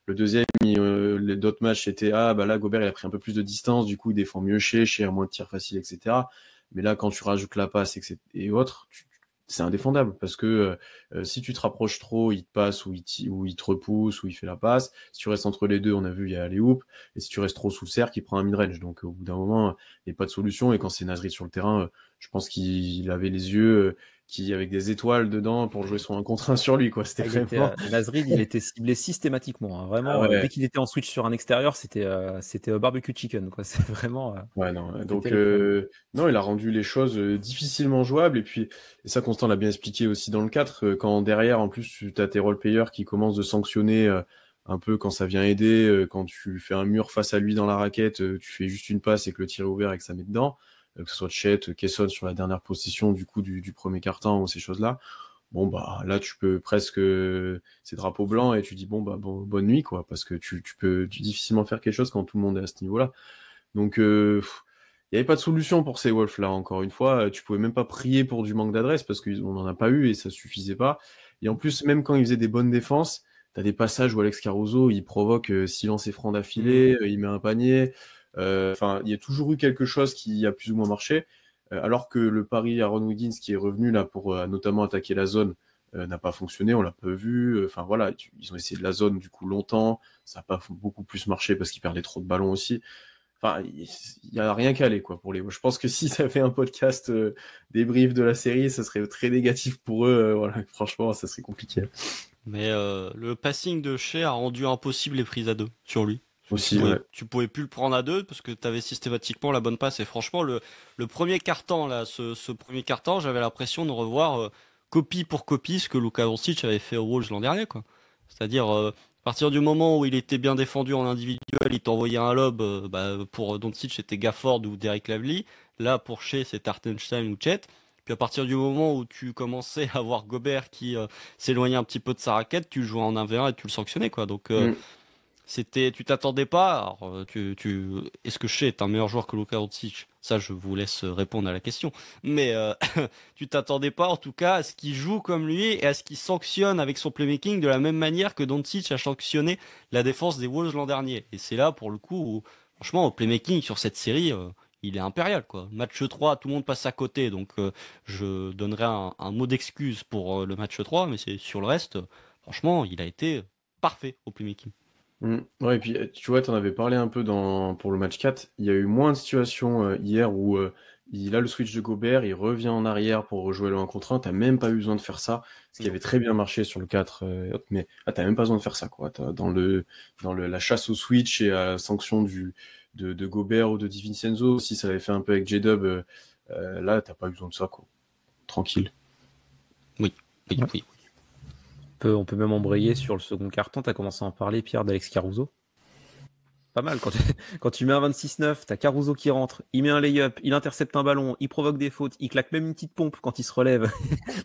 Le deuxième, les d'autres matchs, c'était là, Gobert, il a pris un peu plus de distance, du coup, il défend mieux Shea a moins de tirs faciles, etc. Mais là, quand tu rajoutes la passe et autres, c'est indéfendable parce que si tu te rapproches trop, il te passe ou il te repousse ou il fait la passe. Si tu restes entre les deux, on a vu, il y a les hoops. Et si tu restes trop sous le cercle, il prend un mid-range. Donc au bout d'un moment, il n'y a pas de solution. Et quand c'est Nasri sur le terrain, je pense qu'il avait les yeux avec des étoiles dedans pour jouer son 1 contre 1 sur lui, quoi. C'était vraiment... Nasri, il était ciblé systématiquement, hein. Vraiment. Ouais. Dès qu'il était en switch sur un extérieur, c'était barbecue chicken, quoi. C'est vraiment. Ouais, non. Donc non, il a rendu les choses difficilement jouables. Et ça, Constant l'a bien expliqué aussi dans le 4, quand derrière, en plus, tu as tes role-players qui commencent de sanctionner un peu quand ça vient aider, quand tu fais un mur face à lui dans la raquette, tu fais juste une passe et que le tir est ouvert et que ça met dedans, que ce soit Chet, Kesson sur la dernière possession du coup du premier quart-temps ou ces choses-là. Bon, là, tu peux presque... c'est drapeau blanc et tu dis, bonne nuit, quoi, parce que tu peux difficilement faire quelque chose quand tout le monde est à ce niveau-là. Donc, il n'y avait pas de solution pour ces Wolves là, encore une fois. Tu pouvais même pas prier pour du manque d'adresse parce qu'on n'en a pas eu et ça suffisait pas. Et en plus, même quand il faisait des bonnes défenses, tu as des passages où Alex Caruso, il provoque 6 lancers francs d'affilée, il met un panier. Enfin, il y a toujours eu quelque chose qui a plus ou moins marché. Alors que le pari Aaron Wiggins qui est revenu là pour notamment attaquer la zone n'a pas fonctionné, on l'a pas vu. Enfin voilà, ils ont essayé de la zone du coup longtemps, ça n'a pas beaucoup plus marché parce qu'ils perdaient trop de ballons aussi. Enfin, il n'y a rien qu'à aller, quoi, pour les... Je pense que si ça fait un podcast débrief de la série, ça serait très négatif pour eux. Voilà, franchement, ça serait compliqué. Mais le passing de Shea a rendu impossible les prises à 2 sur lui. Aussi, tu pouvais plus le prendre à 2 parce que tu avais systématiquement la bonne passe. Et franchement, le premier quart-temps, là, ce premier quart-temps, j'avais l'impression de revoir copie pour copie ce que Luka Doncic avait fait aux Wolves l'an dernier, quoi. C'est-à-dire, à partir du moment où il était bien défendu en individuel, il t'envoyait un lob. Pour Doncic, c'était Gafford ou Derek Lively. Là, pour Shea, c'est Hartenstein ou Chet. Puis à partir du moment où tu commençais à voir Gobert qui s'éloignait un petit peu de sa raquette, tu jouais en 1v1 et tu le sanctionnais, quoi. Donc tu t'attendais pas. Alors, est-ce que Shea est un meilleur joueur que Luka Doncic? Ça, je vous laisse répondre à la question. Mais tu t'attendais pas, en tout cas, à ce qu'il joue comme lui et à ce qu'il sanctionne avec son playmaking de la même manière que Doncic a sanctionné la défense des Wolves l'an dernier. Et c'est là, pour le coup, où, franchement, au playmaking sur cette série, il est impérial, quoi. Match 3, tout le monde passe à côté, donc je donnerai un mot d'excuse pour le match 3, mais c'est sur le reste, franchement, il a été parfait au playmaking. Ouais, et puis tu vois, tu en avais parlé un peu pour le match 4. Il y a eu moins de situations hier où il a le switch de Gobert, il revient en arrière pour rejouer le 1 contre 1. T'as même pas eu besoin de faire ça, ce qui avait très bien marché sur le 4. Mais t'as même pas besoin de faire ça, quoi. Dans la chasse au switch et à la sanction de Gobert ou de DiVincenzo, si ça avait fait un peu avec J-Dub, là, t'as pas eu besoin de ça, quoi. Tranquille. Oui. On peut même embrayer sur le second carton. Tu as commencé à en parler, Pierre, d'Alex Caruso. Pas mal. Quand tu mets un 26-9, tu as Caruso qui rentre, il met un lay-up, il intercepte un ballon, il provoque des fautes, il claque même une petite pompe quand il se relève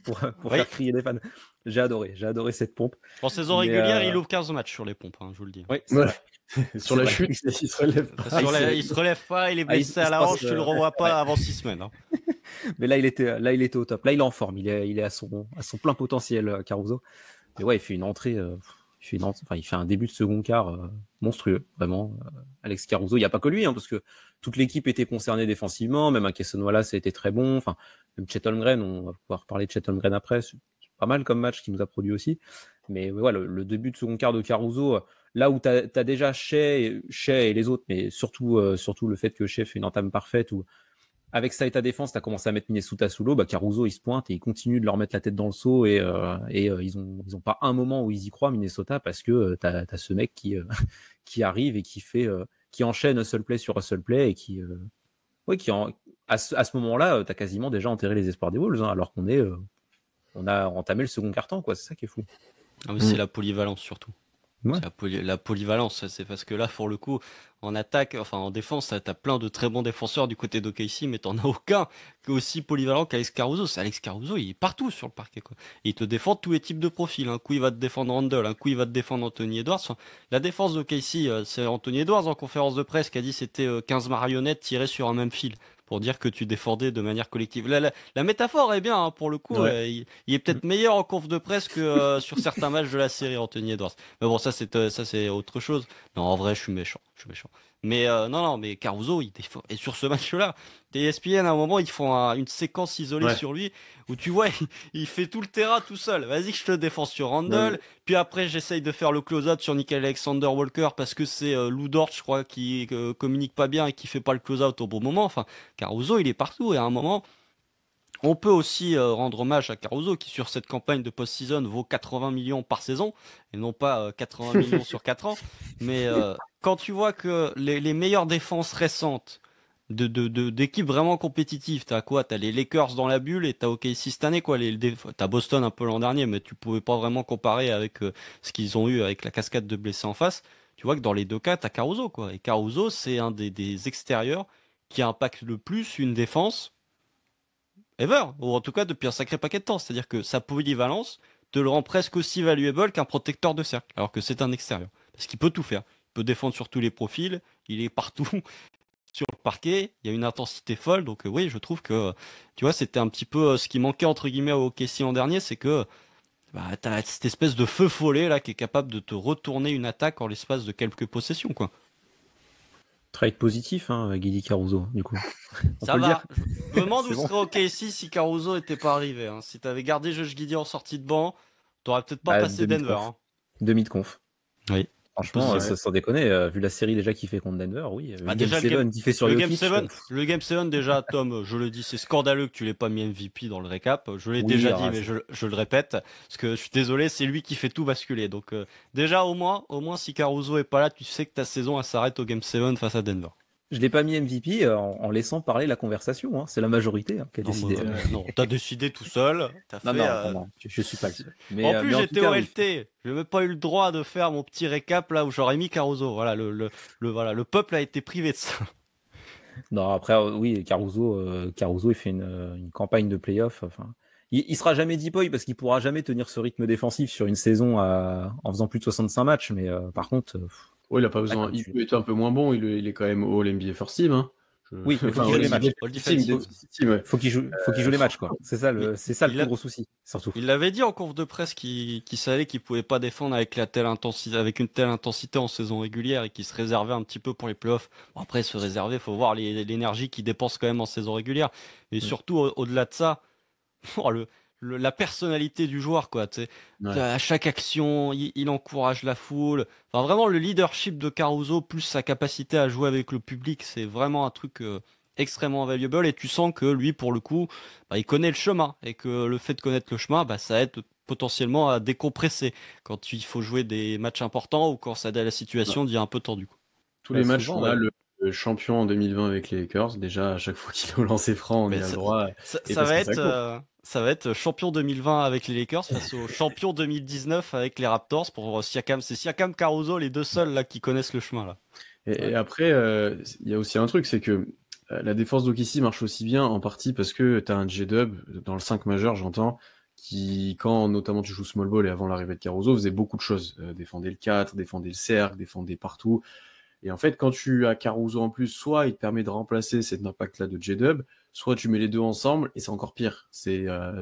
pour faire crier les fans. J'ai adoré cette pompe. En saison régulière, il ouvre 15 matchs sur les pompes, je vous le dis. Oui, sur la chute, il se relève pas. Il se relève pas, il est blessé à la hanche, tu le revois pas avant 6 semaines. Mais là, il était au top. Là, il est en forme. Il est à son plein potentiel, Caruso. Mais ouais, il fait une entrée, il fait un début de second quart monstrueux, vraiment. Alex Caruso, il n'y a pas que lui, hein, parce que toute l'équipe était concernée défensivement, même un Cason Wallace a été très bon, enfin, même Chet Holmgren, on va pouvoir parler de Chet Holmgren après, c'est pas mal comme match qu'il nous a produit aussi. Mais ouais, le début de second quart de Caruso, là où t'as déjà Shea et les autres, mais surtout le fait que Shea fait une entame parfaite, où avec ça et ta défense, t'as commencé à mettre Minnesota sous l'eau, bah Caruso il se pointe et il continue de leur mettre la tête dans le seau et ils ont pas un moment où ils y croient Minnesota parce que t'as ce mec qui arrive et qui enchaîne hustle play sur hustle play et à ce moment-là t'as quasiment déjà enterré les espoirs des Wolves, hein, alors on a entamé le second quart-temps, quoi. C'est ça qui est fou. Ah oui, c'est la polyvalence surtout. Ouais. C'est la polyvalence, c'est parce que là, pour le coup, en attaque, enfin en défense, t'as plein de très bons défenseurs du côté d'OKC, mais t'en as aucun qui est aussi polyvalent qu'Alex Caruso. C'est Alex Caruso, il est partout sur le parquet, quoi. Et il te défend tous les types de profils. Un coup, il va te défendre Randle, un coup, il va te défendre Anthony Edwards. Enfin, la défense d'OKC, c'est Anthony Edwards en conférence de presse qui a dit c'était 15 marionnettes tirées sur un même fil, pour dire que tu défendais de manière collective. La métaphore est bien, hein, pour le coup. Ouais. Il est peut-être meilleur en conf de presse que sur certains matchs de la série, Anthony Edwards. Mais bon, ça c'est autre chose. Non, en vrai, je suis méchant. Mais non, mais Caruso, il défend. Et sur ce match-là, ESPN, à un moment, ils font une séquence isolée Ouais. sur lui, où tu vois, il fait tout le terrain tout seul. Vas-y, je te défends sur Randle. Ouais. Puis après, j'essaye de faire le close-out sur Nickel Alexander-Walker parce que c'est Lou Dort, je crois, qui communique pas bien et qui fait pas le close-out au bon moment. Enfin, Caruso, il est partout. Et à un moment, on peut aussi rendre hommage à Caruso qui, sur cette campagne de post-season, vaut 80 millions par saison et non pas 80 millions sur 4 ans. Mais quand tu vois que les meilleures défenses récentes d'équipes vraiment compétitives, t'as quoi? T'as les Lakers dans la bulle et t'as OKC cette année, quoi. T'as Boston un peu l'an dernier, mais tu pouvais pas vraiment comparer avec ce qu'ils ont eu avec la cascade de blessés en face. Tu vois que dans les deux cas, t'as Caruso, quoi. Et Caruso, c'est un des extérieurs qui impacte le plus une défense ever, ou en tout cas depuis un sacré paquet de temps. C'est-à-dire que sa polyvalence te le rend presque aussi valuable qu'un protecteur de cercle, alors que c'est un extérieur. Parce qu'il peut tout faire. Il peut défendre sur tous les profils, il est partout sur le parquet, il y a une intensité folle. Donc oui, je trouve que, tu vois, c'était un petit peu ce qui manquait entre guillemets au OKC l'an dernier, c'est que t'as cette espèce de feu follet là qui est capable de te retourner une attaque en l'espace de quelques possessions, quoi. Trade positif, hein, Guidi Caruso, du coup. Ça va. Je me demande où C'est bon. serait OKC si Caruso était pas arrivé, hein. Si t'avais gardé Josh Giddey en sortie de banc, t'aurais peut-être pas Bah, passé Denver, hein. Demi de conf. Oui. Franchement, Ouais. sans déconner, vu la série déjà qu'il fait contre Denver, oui. Bah, Le déjà, Game 7 qu'il fait sur le Game Jokic. 7, le Game 7, déjà, Tom, je le dis, c'est scandaleux que tu l'aies pas mis MVP dans le récap. Je l'ai Oui, déjà alors, dit, mais je le répète, parce que je suis désolé, c'est lui qui fait tout basculer. Donc, déjà, au moins, si Caruso est pas là, tu sais que ta saison, elle s'arrête au Game 7 face à Denver. je l'ai pas mis MVP en laissant parler la conversation. Hein. C'est la majorité qui a Non, décidé. non, t'as décidé tout seul. Non, je suis pas le seul. Mais, En plus, mais en j'étais tout cas, au oui. LT. Je n'ai même pas eu le droit de faire mon petit récap là où j'aurais mis Caruso. Voilà, le peuple a été privé de ça. Non, après, oui, Caruso, il fait une campagne de playoff. Enfin, il sera jamais deep boy parce qu'il pourra jamais tenir ce rythme défensif sur une saison en faisant plus de 65 matchs. Mais par contre, Ouais, il a pas besoin. comme Il tu- peut être un peu moins bon. Il est quand même All NBA First Team. Hein. Oui, mais faut Enfin, qu'il joue les matchs. All Team, defensive. team, ouais. Faut qu'il joue les matchs, quoi. C'est ça le il plus a- gros souci, surtout. Il l'avait dit en conf de presse qu'il savait qu'il pouvait pas défendre avec avec une telle intensité en saison régulière et qu'il se réservait un petit peu pour les playoffs. Bon, après, se réserver, faut voir l'énergie qu'il dépense quand même en saison régulière. Et surtout, au-delà de ça, oh, la personnalité du joueur, quoi. Tu sais. Ouais. À chaque action, il encourage la foule. Enfin, vraiment, le leadership de Caruso, plus sa capacité à jouer avec le public, c'est vraiment un truc extrêmement valuable. Et tu sens que lui, pour le coup, il connaît le chemin. Et que le fait de connaître le chemin, ça aide potentiellement à décompresser quand il faut jouer des matchs importants ou quand la situation devient un peu tendue, quoi. Tous les matchs, Souvent, on a ouais. le champion en 2020 avec les Lakers. Déjà, à chaque fois qu'il est au lancer franc, on Mais y a le droit. Et ça parce va que ça court. ça va être champion 2020 avec les Lakers face au champion 2019 avec les Raptors pour Siakam. C'est Siakam, Caruso, les deux seuls là qui connaissent le chemin là. Et après, il y a aussi un truc, c'est que la défense d'OKC marche aussi bien en partie parce que tu as un J-Dub dans le 5 majeur, j'entends, qui, quand notamment tu joues small ball et avant l'arrivée de Caruso, faisait beaucoup de choses. Défendait le 4, défendait le cercle, défendait partout. Et en fait, quand tu as Caruso en plus, soit il te permet de remplacer cet impact-là de J-Dub, soit tu mets les deux ensemble et c'est encore pire.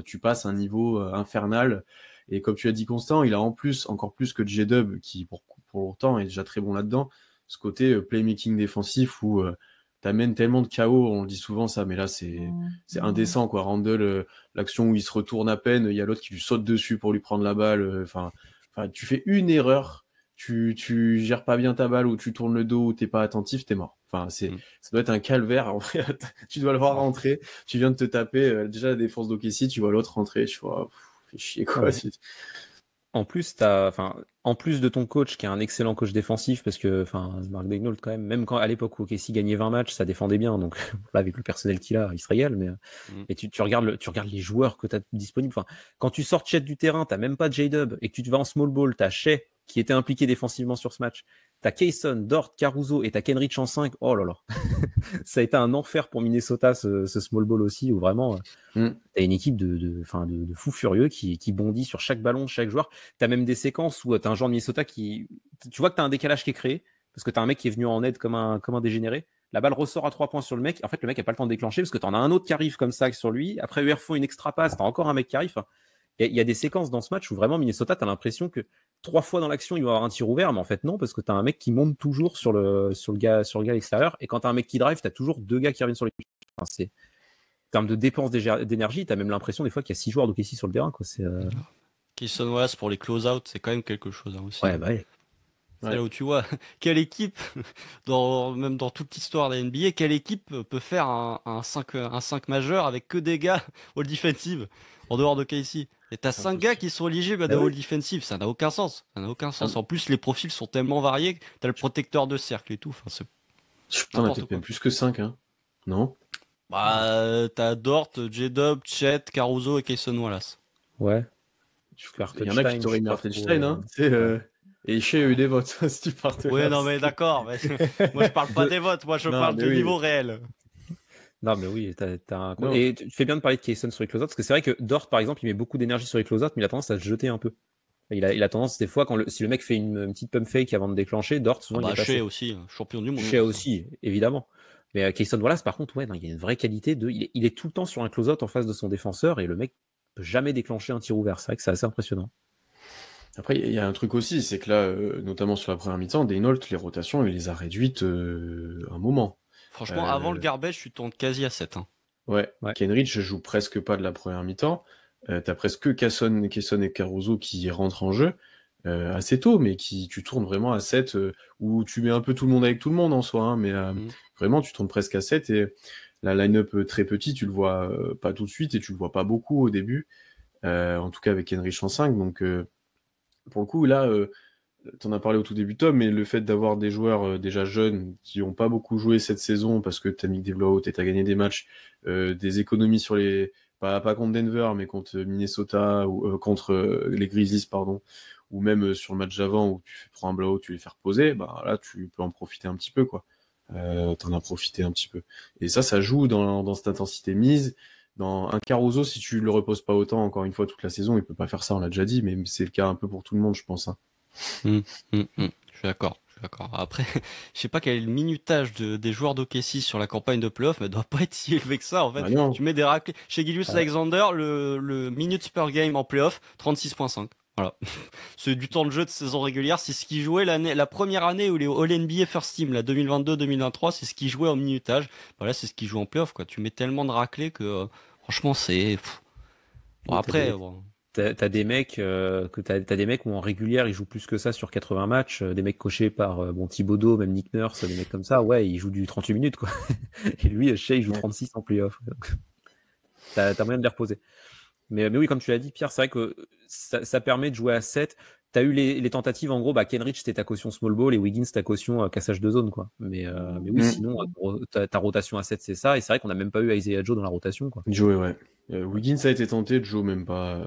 Tu passes à un niveau infernal. Et comme tu as dit, Constant, il a en plus, encore plus que J-Dub, qui pour autant est déjà très bon là-dedans, ce côté playmaking défensif où t'amènes tellement de chaos, on le dit souvent ça, mais là c'est indécent quoi. Randle, l'action où il se retourne à peine, il y a l'autre qui lui saute dessus pour lui prendre la balle. Enfin, tu fais une erreur, tu gères pas bien ta balle ou tu tournes le dos ou t'es pas attentif, t'es mort. Enfin, ça doit être un calvaire. En vrai, tu dois le voir rentrer. Tu viens de te taper déjà la défense d'OKC, tu vois l'autre rentrer. Je vois, fais chier quoi. Ouais. En plus, en plus de ton coach qui est un excellent coach défensif, parce que Mark Daigneault quand même quand à l'époque où OKC gagnait 20 matchs, ça défendait bien, donc là avec le personnel qu'il a, il se régale. Mais tu regardes les joueurs que tu as disponibles. Enfin, quand tu sors Chet du terrain, t'as même pas J-Dub et que tu te vas en small ball, t'as Shea qui était impliqué défensivement sur ce match. T'as Kayson, Dort, Caruso et t'as Kenrich en 5. Oh là là. Ça a été un enfer pour Minnesota, ce small ball aussi, où vraiment, t'as une équipe de fous furieux qui bondit sur chaque ballon de chaque joueur. T'as même des séquences où t'as un joueur de Minnesota tu vois que t'as un décalage qui est créé, parce que t'as un mec qui est venu en aide comme un dégénéré. La balle ressort à 3 points sur le mec. En fait, le mec a pas le temps de déclencher, parce que t'en as un autre qui arrive comme ça sur lui. Après, eux font une extra passe, t'as encore un mec qui arrive. Il y a des séquences dans ce match où vraiment Minnesota, t'as l'impression que 3 fois dans l'action, il va y avoir un tir ouvert, mais en fait non, parce que t'as un mec qui monte toujours sur le gars extérieur, et quand t'as un mec qui drive, t'as toujours 2 gars qui reviennent sur les en termes de dépense d'énergie, t'as même l'impression des fois qu'il y a 6 joueurs d'OKC sur le terrain, quoi. Kayson Wallace pour les close-out, c'est quand même quelque chose aussi. Ouais, bah ouais. C'est là où tu vois quelle équipe, même dans toute l'histoire de la NBA, quelle équipe peut faire un 5 majeur avec que des gars all defensive en dehors de KC. Et t'as 5 gars qui sont éligibles à des all defensive, ça n'a aucun sens. En plus, les profils sont tellement variés que t'as le protecteur de cercle et tout. T'en as peut-être même plus que 5, hein. Non? Bah, t'as Dort, J-Dub, Chet, Caruso et Kayson Wallace. Ouais. Il y en a qui t'auraient mis Hartenstein, hein. Et Shea a eu des votes, si tu partais. Oui, non, mais d'accord. Mais moi, je parle pas des votes, moi, je parle du niveau réel. Non, mais oui, et tu fais bien de parler de Kayson sur les close-outs, parce que c'est vrai que Dort, par exemple, il met beaucoup d'énergie sur les close-outs, mais il a tendance à se jeter un peu. Il a tendance, des fois, si le mec fait une petite pump fake avant de déclencher, Dort, souvent, il est passé. Shea aussi, champion du monde. Shea aussi, évidemment. Mais Kayson Wallace, par contre, il y a une vraie qualité il est tout le temps sur un close-out en face de son défenseur, et le mec peut jamais déclencher un tir ouvert. C'est vrai que c'est assez impressionnant. Après, il y a un truc aussi, c'est que là, notamment sur la première mi-temps, Daigneault, les rotations, il les a réduites un moment. Franchement, avant le garbage, tu tournes quasi à 7. Hein. Ouais. Kenrich joue presque pas de la première mi-temps. T'as presque que Kayson et Caruso qui rentrent en jeu assez tôt, mais tu tournes vraiment à 7, où tu mets un peu tout le monde avec tout le monde en soi, hein, mais vraiment, tu tournes presque à 7, et la line-up très petit, tu le vois pas tout de suite, et tu le vois pas beaucoup au début, en tout cas avec Kenrich en 5, donc pour le coup, là, t'en as parlé au tout début, Tom, mais le fait d'avoir des joueurs déjà jeunes qui n'ont pas beaucoup joué cette saison parce que t'as mis des blowout et t'as gagné des matchs, des économies sur les... Pas contre Denver, mais contre Minnesota, ou contre les Grizzlies, pardon, ou même sur le match d'avant où tu prends un blowout, tu les fais reposer, bah là, tu peux en profiter un petit peu, quoi. T'en as profité un petit peu. Et ça joue dans cette intensité mise. Dans un Caruso, si tu le reposes pas autant, encore une fois, toute la saison, il peut pas faire ça, on l'a déjà dit, mais c'est le cas un peu pour tout le monde, je pense. Hein. Je suis d'accord. Après, je sais pas quel est le minutage des joueurs d'OKC sur la campagne de playoff, mais il doit pas être si élevé que ça, en fait. Tu mets des raclés. Chez Gilius Alexander, le minutes per game en playoff, 36.5. Voilà. C'est du temps de jeu de saison régulière, c'est ce qu'il jouait la première année où les All-NBA First Team, la 2022-2023, c'est ce qu'il jouait en minutage. Voilà, c'est ce qu'il joue en playoff, quoi. Tu mets tellement de raclés que, franchement, c'est... Bon, après... T'as des mecs t'as des mecs où en régulière ils jouent plus que ça sur 80 matchs, des mecs coachés par Thibodeau, même Nick Nurse, des mecs comme ça, ouais, ils jouent du 38 minutes, quoi. Et lui, Shea, il joue 36 en playoff. T'as moyen de les reposer. Mais oui, comme tu l'as dit, Pierre, c'est vrai que ça permet de jouer à 7. T'as eu les tentatives, en gros, Kenrich, c'était ta caution small ball, et Wiggins, ta caution cassage de zone, quoi. Mais oui, sinon, ta rotation à 7, c'est ça, et c'est vrai qu'on n'a même pas eu Isaiah Joe dans la rotation, quoi. Joe, ouais. Wiggins a été tenté, Joe même pas.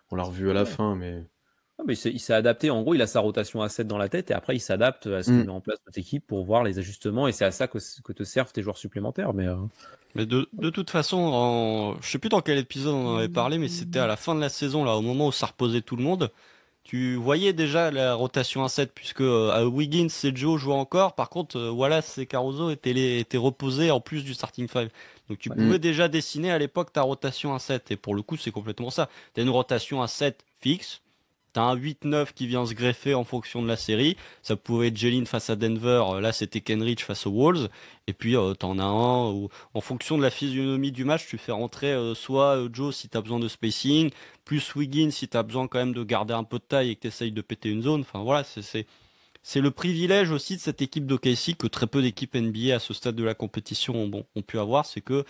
On l'a revu à la fin, mais... Ah, mais il s'est adapté. En gros, il a sa rotation à 7 dans la tête, et après, il s'adapte à ce que met en place notre équipe pour voir les ajustements, et c'est à ça que te servent tes joueurs supplémentaires. Mais de toute façon, je sais plus dans quel épisode on en avait parlé, mais c'était à la fin de la saison, là, au moment où ça reposait tout le monde. Tu voyais déjà la rotation à 7, puisque Wiggins et Joe jouaient encore. Par contre, Wallace et Caruso étaient reposés en plus du starting 5. Donc tu pouvais déjà dessiner à l'époque ta rotation à 7. Et pour le coup, c'est complètement ça. Tu as une rotation à 7 fixe. t'as un 8-9 qui vient se greffer en fonction de la série. Ça pouvait être Jalen face à Denver, là c'était Kenrich face aux Wolves. Et puis t'en as un où, en fonction de la physionomie du match, tu fais rentrer soit Joe si t'as besoin de spacing, plus Wiggins si t'as besoin quand même de garder un peu de taille et que t'essayes de péter une zone. Enfin voilà, c'est le privilège aussi de cette équipe d'OKC que très peu d'équipes NBA à ce stade de la compétition ont pu avoir, c'est que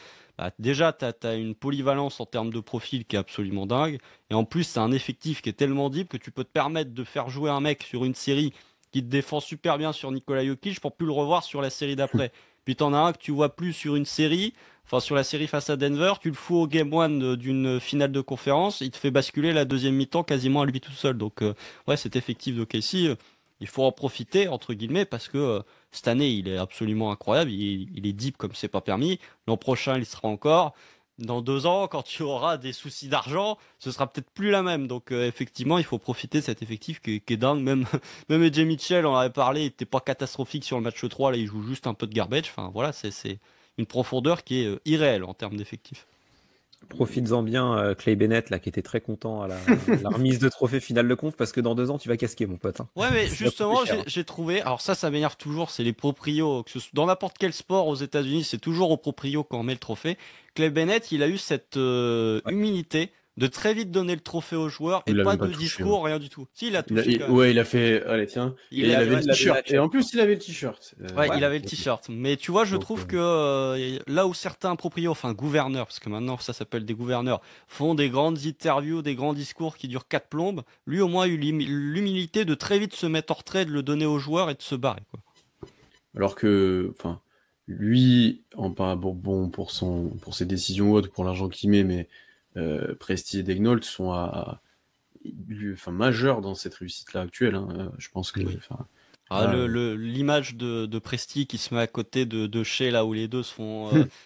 déjà tu as une polyvalence en termes de profil qui est absolument dingue, et en plus c'est un effectif qui est tellement deep que tu peux te permettre de faire jouer un mec sur une série qui te défend super bien sur Nikola Jokic pour plus le revoir sur la série d'après. Puis t'en as un que tu vois plus sur une série, enfin sur la série face à Denver, tu le fous au game 1 d'une finale de conférence, il te fait basculer la deuxième mi-temps quasiment à lui tout seul. Donc ouais, cet effectif d'OKC, il faut en profiter, entre guillemets, parce que cette année, il est absolument incroyable. Il est deep comme c'est pas permis. L'an prochain, il sera encore. Dans 2 ans, quand tu auras des soucis d'argent, ce sera peut-être plus la même. Donc, effectivement, il faut profiter de cet effectif qui est dingue. Même AJ Mitchell, on en avait parlé, il n'était pas catastrophique sur le match 3. Là, il joue juste un peu de garbage. Enfin, voilà, c'est une profondeur qui est irréelle en termes d'effectifs. Profites-en bien, Clay Bennett, là, qui était très content à la remise de trophée finale de conf, parce que dans 2 ans, tu vas casquer, mon pote. Hein. Ouais, mais Ça va justement, coûter cher, hein. j'ai trouvé. Alors, ça m'énerve toujours, c'est les proprios. Dans n'importe quel sport aux États-Unis, c'est toujours aux proprios qu'on met le trophée. Clay Bennett, il a eu cette Ouais. humilité de très vite donner le trophée aux joueurs et Il l'a pas même pas de touché, discours, rien du tout. Si, il a touché quand même. Ouais, il a fait. Allez, tiens. Il Et il a- avait le il avait t-shirt. la Et en plus, il avait le t-shirt. Ouais, il Ouais. avait le t-shirt. Mais tu vois, je Donc, trouve que là où certains proprios, enfin gouverneurs, parce que maintenant ça s'appelle des gouverneurs, font des grandes interviews, des grands discours qui durent 4 plombes, lui au moins a eu l'humilité de très vite se mettre en retrait, de le donner aux joueurs et de se barrer, quoi. Alors que, enfin, lui, pas bon pour ses décisions ou autres, pour l'argent qu'il met, mais Presti et Degnault sont majeurs dans cette réussite-là actuelle. Hein. Je pense que, Oui. enfin, Ah, voilà, l'image de Presti qui se met à côté de Shea, là où les deux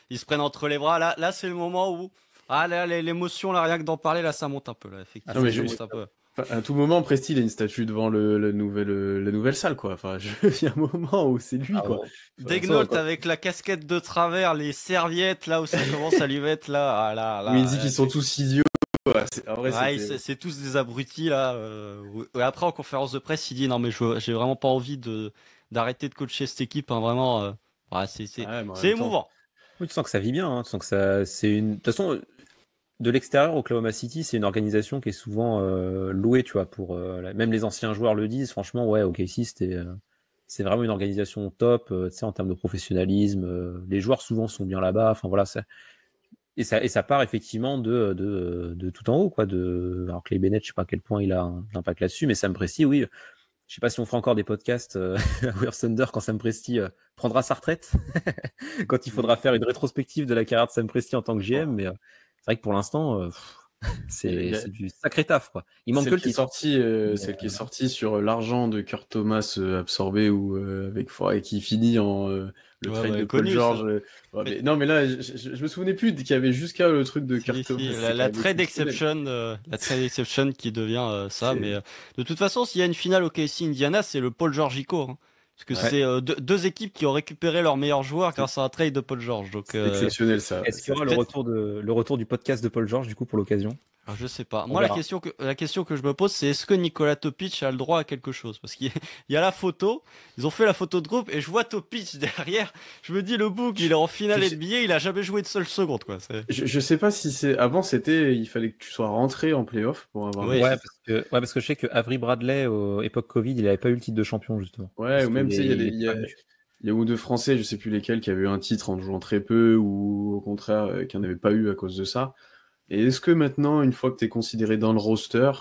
ils se prennent entre les bras. Là c'est le moment où là, l'émotion, là, rien que d'en parler, là, ça monte un peu, là, effectivement, non, mais ça monte un peu. à tout moment, Presti, il a une statue devant la nouvelle salle, quoi. Enfin, il y a un moment où c'est lui, Ah quoi. bon. Enfin, Degnault ça, avec la casquette de travers, les serviettes, là où ça commence à lui mettre, là, où il dit qu'ils sont tous idiots. Ouais, en vrai, ouais, c'était. c'est tous des abrutis, là. Et après, en conférence de presse, il dit, non, mais j'ai vraiment pas envie d'arrêter de coacher cette équipe, hein, vraiment. Ouais, Ouais, mais en c'est même temps, émouvant. Oui, tu sens que ça vit bien, hein. Tu sens que ça, c'est une. De toute façon, de l'extérieur, Oklahoma City, c'est une organisation qui est souvent louée, tu vois, pour même les anciens joueurs le disent. Franchement, ouais, OKC, c'est vraiment une organisation top, tu sais, en termes de professionnalisme. Les joueurs souvent sont bien là-bas. Enfin voilà, et ça part effectivement de tout en haut, quoi. Alors Clay Bennett, je sais pas à quel point il a un impact là-dessus, mais Sam Presti, oui. Je sais pas si on fera encore des podcasts à Weird Thunder quand Sam Presti prendra sa retraite, quand il faudra faire une rétrospective de la carrière de Sam Presti en tant que GM, mais c'est vrai que pour l'instant, c'est du sacré taf, quoi. Il manque que le titre. Celle qui est sortie sur l'argent de Kurt Thomas absorbé ou et qui finit en le Ouais, trade ouais, de Paul connu, George. ça. Ouais, non, mais là, je me souvenais plus qu'il y avait jusqu'à le truc de Kurt Thomas. Si, C'est la quand même trade exceptionnel. exception, la trade exception qui devient ça, C'est- mais de toute façon, s'il y a une finale au KC Indiana, c'est le Paul Georgico, hein. Parce que Ouais. c'est deux équipes qui ont récupéré leurs meilleurs joueurs grâce à un trade de Paul George. Donc, C'est exceptionnel, ça. Est-ce qu'il y aura le retour du podcast de Paul George, du coup, pour l'occasion? je sais pas. On Moi, la verra. question que je me pose, c'est est-ce que Nikola Topic a le droit à quelque chose? Parce qu'il y a la photo, ils ont fait la photo de groupe et je vois Topic derrière. Je me dis, le bouc, il est en finale Je- NBA, il a jamais joué une seule seconde, quoi. Je sais pas si c'est. Avant, il fallait que tu sois rentré en playoff pour avoir Oui. le Ouais, titre. parce que je sais que Avery Bradley, époque Covid, il avait pas eu le titre de champion, justement. Ouais, Parce ou même, qu'il tu sais, est- il est pas venu. il y a ou deux Français, je sais plus lesquels, qui avaient eu un titre en jouant très peu, ou au contraire, qui n'en avaient pas eu à cause de ça. Et est-ce que maintenant, une fois que tu es considéré dans le roster,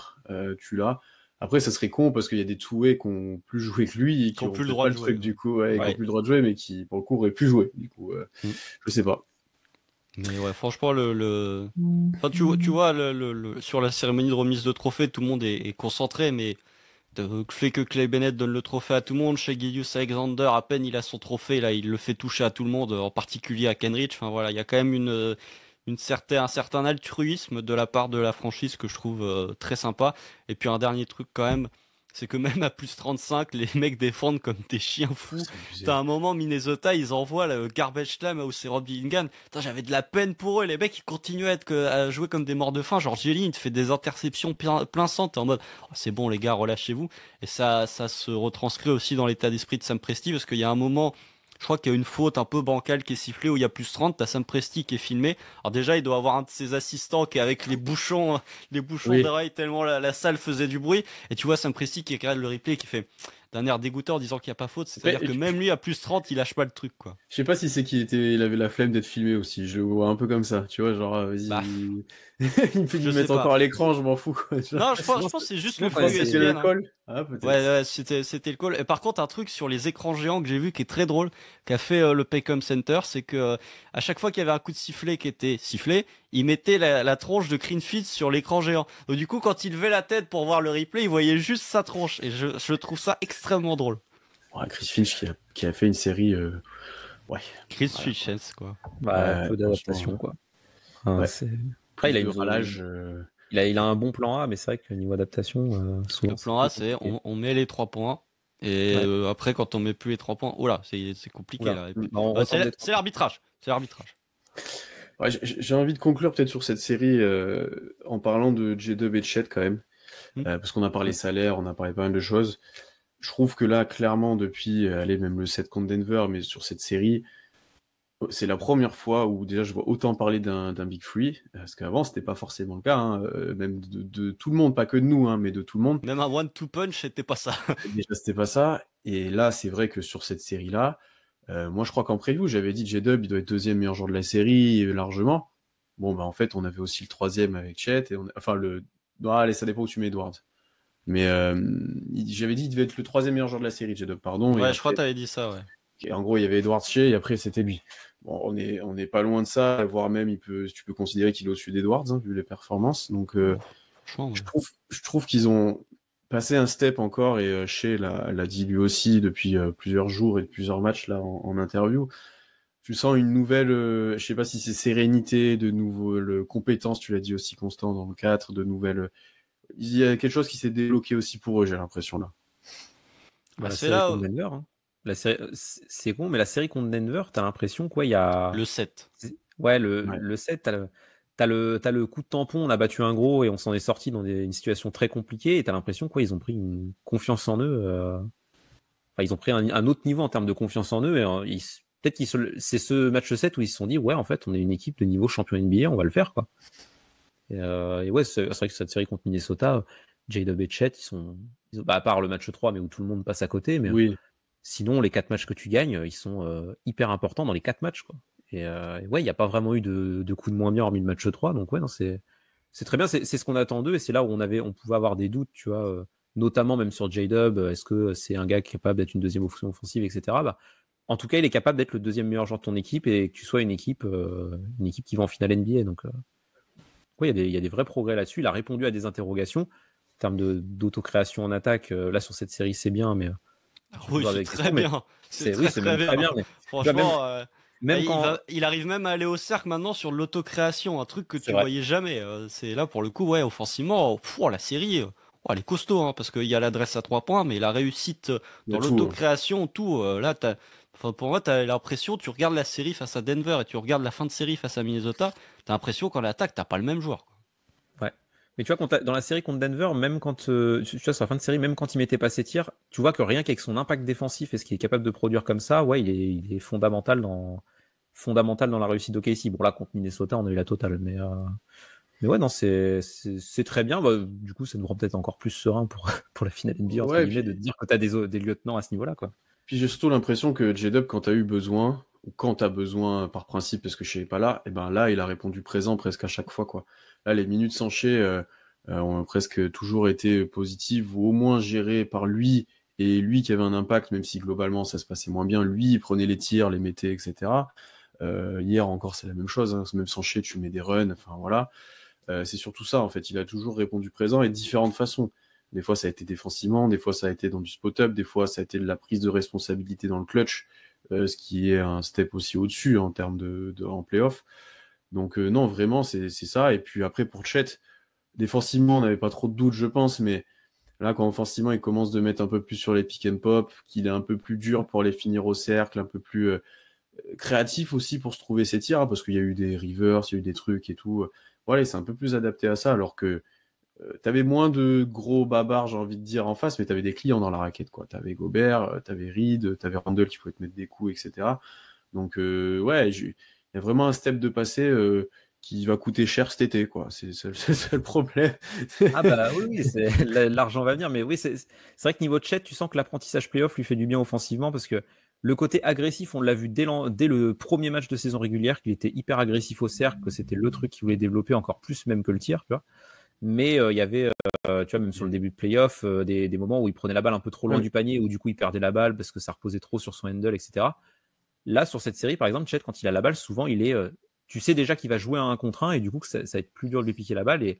tu l'as? Après, ça serait con parce qu'il y a des two-way qui ont plus joué que lui et Qui ont ont plus le peut-être droit pas de le jouer, truc du coup, ouais, et qui Ouais. ont plus le droit de jouer, mais qui, pour le coup, auraient pu jouer. Du coup, Mm. je sais pas. Mais ouais, franchement, enfin, tu vois sur la cérémonie de remise de trophée, tout le monde est concentré, mais le fait que Clay Bennett donne le trophée à tout le monde, chez Gilgeous Alexander, à peine il a son trophée, là, il le fait toucher à tout le monde, en particulier à Kenrich. Enfin voilà, il y a quand même un certain altruisme de la part de la franchise que je trouve très sympa. Et puis un dernier truc quand même, c'est que même à plus 35, les mecs défendent comme des chiens fous. C'est abusé. T'as un moment, Minnesota, ils envoient le garbage time où c'est Rob Billingham. Putain, j'avais de la peine pour eux. Les mecs, ils continuaient à jouer comme des morts de faim. Genre, Jelly, il te fait des interceptions plein centre. T'es en mode, oh, c'est bon, les gars, relâchez-vous. Et ça se retranscrit aussi dans l'état d'esprit de Sam Presti, parce qu'il y a un moment, je crois qu'il y a une faute un peu bancale qui est sifflée où il y a plus 30. T'as Sam Presti qui est filmé. Alors déjà, il doit avoir un de ses assistants qui est avec les bouchons Oui. d'oreilles tellement la salle faisait du bruit. Et tu vois Sam Presti qui regarde le replay et qui fait d'un air dégoûtant en disant qu'il n'y a pas faute. C'est-à-dire Mais que même lui, à plus 30, il lâche pas le truc, quoi. je sais pas si c'est il avait la flemme d'être filmé aussi. Je le vois un peu comme ça. Tu vois, genre, vas-y. Bah, Il peut je me sais mettre pas. encore à l'écran, je m'en fous, quoi. Tu vois. Non, je pense que c'est juste le Enfin, flux c'était le ESPN. Hein. call. Ah, peut-être. Ouais, c'était le call. Et par contre, un truc sur les écrans géants que j'ai vu qui est très drôle, qu'a fait le Paycom Center, c'est que à chaque fois qu'il y avait un coup de sifflet qui était sifflé, il mettait la tronche de Greenfield sur l'écran géant. Donc du coup, quand il levait la tête pour voir le replay, il voyait juste sa tronche. Et je trouve ça extrêmement drôle. Ouais, Chris Finch qui a fait une série. Ouais. Chris Finch, quoi. Bah, Ouais, peu d'adaptation, quoi. Enfin, Ouais. Après, il a de une ralage. il a un bon plan A, mais c'est vrai que le niveau adaptation, souvent. Le plan A, c'est on met les 3 points. Et Ouais. après, quand on met plus les 3 points, oh là, c'est compliqué Oula. là. Et puis, Bah, on retente des c'est l'arbitrage. C'est l'arbitrage. Ouais, j'ai envie de conclure peut-être sur cette série en parlant de J-Dub et Chet quand même. Parce qu'on a parlé salaire, on a parlé pas mal de choses. Je trouve que là, clairement, depuis, allez, même le 7 contre Denver, mais sur cette série, c'est la première fois où déjà je vois autant parler d'un Big Free, parce qu'avant, c'était pas forcément le cas, hein, même de tout le monde, pas que de nous, hein, mais de tout le monde. Même un one-two punch, c'était pas ça. Déjà, c'était pas ça. Et là, c'est vrai que sur cette série-là, moi, je crois qu'en preview, j'avais dit J-Dub, il doit être deuxième meilleur joueur de la série, largement. Bon, bah, en fait, on avait aussi le troisième avec Chet, et enfin, allez, ça dépend où tu mets Edwards. Mais j'avais dit qu'il devait être le troisième meilleur joueur de la série, J-Dub, pardon. Ouais, Et je crois après, que t'avais dit ça, ouais. et en gros, il y avait Edwards Shea, et après, c'était lui. Bon, on est pas loin de ça, voire même, tu peux considérer qu'il est au-dessus d'Edwards, hein, vu les performances. Donc, Franchement, je trouve qu'ils ont passé un step encore, et Shea l'a dit lui aussi depuis plusieurs jours et plusieurs matchs là en interview. Tu sens une nouvelle, je sais pas si c'est sérénité, de nouvelles compétences, tu l'as dit aussi Constant dans le 4, de nouvelles. Il y a quelque chose qui s'est débloqué aussi pour eux, j'ai l'impression là. bah, la c'est série là contre Denver. Hein. La série, c'est con, mais la série contre Denver, t'as l'impression quoi, il y a. le 7. Ouais, Ouais. le 7, t'as le coup de tampon, on a battu un gros et on s'en est sorti dans une situation très compliquée. Et t'as l'impression quoi, ils ont pris une confiance en eux. Enfin, ils ont pris un autre niveau en termes de confiance en eux. Et, peut-être c'est ce match 7 où ils se sont dit, ouais, en fait, on est une équipe de niveau champion NBA, on va le faire, quoi. Et ouais, c'est vrai que cette série contre Minnesota, J-Dub et Chet, bah, à part le match 3, mais où tout le monde passe à côté, mais Oui. sinon, les 4 matchs que tu gagnes, ils sont hyper importants dans les 4 matchs, quoi. Et ouais, il n'y a pas vraiment eu de coup de moins bien hormis le match 3, donc ouais, non, c'est très bien, c'est ce qu'on attend d'eux, et c'est là où on pouvait avoir des doutes, tu vois, notamment même sur J-Dub, est-ce que c'est un gars capable d'être une deuxième option offensive, etc. Bah, en tout cas, il est capable d'être le deuxième meilleur joueur de ton équipe et que tu sois une équipe qui va en finale NBA, donc ouais, il y a des vrais progrès là-dessus. Il a répondu à des interrogations en termes d'autocréation en attaque. Là, sur cette série, c'est bien, mais Oui, c'est très bien. C'est oui, c'est très très bien. Mais franchement, même quand il arrive même à aller au cercle maintenant sur l'autocréation, un truc que tu vrai. voyais jamais. C'est là pour le coup, ouais, offensivement, la série, elle est costaud, hein, parce qu'il y a l'adresse à 3 points, mais la réussite Il y a dans tout, l'autocréation, tout. Là, pour moi, t'as l'impression, tu regardes la série face à Denver et tu regardes la fin de série face à Minnesota, t'as l'impression qu'en attaque, t'as pas le même joueur. Ouais. Mais tu vois, dans la série contre Denver, même quand tu vois, sur la fin de série, même quand il mettait pas ses tirs, tu vois que rien qu'avec son impact défensif et ce qu'il est capable de produire comme ça, ouais, il est fondamental dans la réussite d'OKC. Bon, là, contre Minnesota, on a eu la totale, mais ouais, non, c'est très bien. Bah, du coup, ça nous rend peut-être encore plus serein pour la finale NBA, entre guillemets, de dire que t'as des lieutenants à ce niveau-là, quoi. Puis j'ai surtout l'impression que J-Dub, quand t'as eu besoin, ou quand t'as besoin par principe, parce que je sais pas là, et ben là, il a répondu présent presque à chaque fois, quoi. Là, les minutes sans Shea ont presque toujours été positives, ou au moins gérées par lui, et lui qui avait un impact, même si globalement ça se passait moins bien, lui, il prenait les tirs, les mettait, etc. Hier encore, c'est la même chose, hein. Même sans Shea, tu mets des runs, enfin voilà. C'est surtout ça, en fait. Il a toujours répondu présent et de différentes façons. Des fois, ça a été défensivement, des fois, ça a été dans du spot-up, des fois, ça a été de la prise de responsabilité dans le clutch, ce qui est un step aussi au-dessus en termes en playoff. Donc, non, vraiment, c'est ça. Et puis après, pour Chet, défensivement, on n'avait pas trop de doutes, je pense, mais Là, quand offensivement, il commence de mettre un peu plus sur les pick and pop, qu'il est un peu plus dur pour les finir au cercle, un peu plus créatif aussi pour se trouver ses tirs, hein, parce qu'il y a eu des rivers, il y a eu des trucs et tout. Voilà, c'est un peu plus adapté à ça, alors que t'avais moins de gros babards, j'ai envie de dire, en face, mais t'avais des clients dans la raquette, quoi. T'avais Gobert, t'avais Reed, t'avais Randle qui pouvait te mettre des coups, etc. Donc, ouais, il y a vraiment un step de passé qui va coûter cher cet été, quoi. C'est ça le problème. Ah bah oui, l'argent va venir, mais oui, c'est vrai que niveau de Chet, tu sens que l'apprentissage playoff lui fait du bien offensivement parce que le côté agressif, on l'a vu dès le premier match de saison régulière, qu'il était hyper agressif au cercle, que c'était le truc qu'il voulait développer encore plus même que le tir, tu vois. Mais il y avait, tu vois, même sur le début de playoff, des moments où il prenait la balle un peu trop loin du panier, où du coup il perdait la balle parce que ça reposait trop sur son handle, etc. Là, sur cette série, par exemple, Chet, quand il a la balle, souvent il est, tu sais déjà qu'il va jouer à 1 contre 1 et du coup que ça va être plus dur de lui piquer la balle et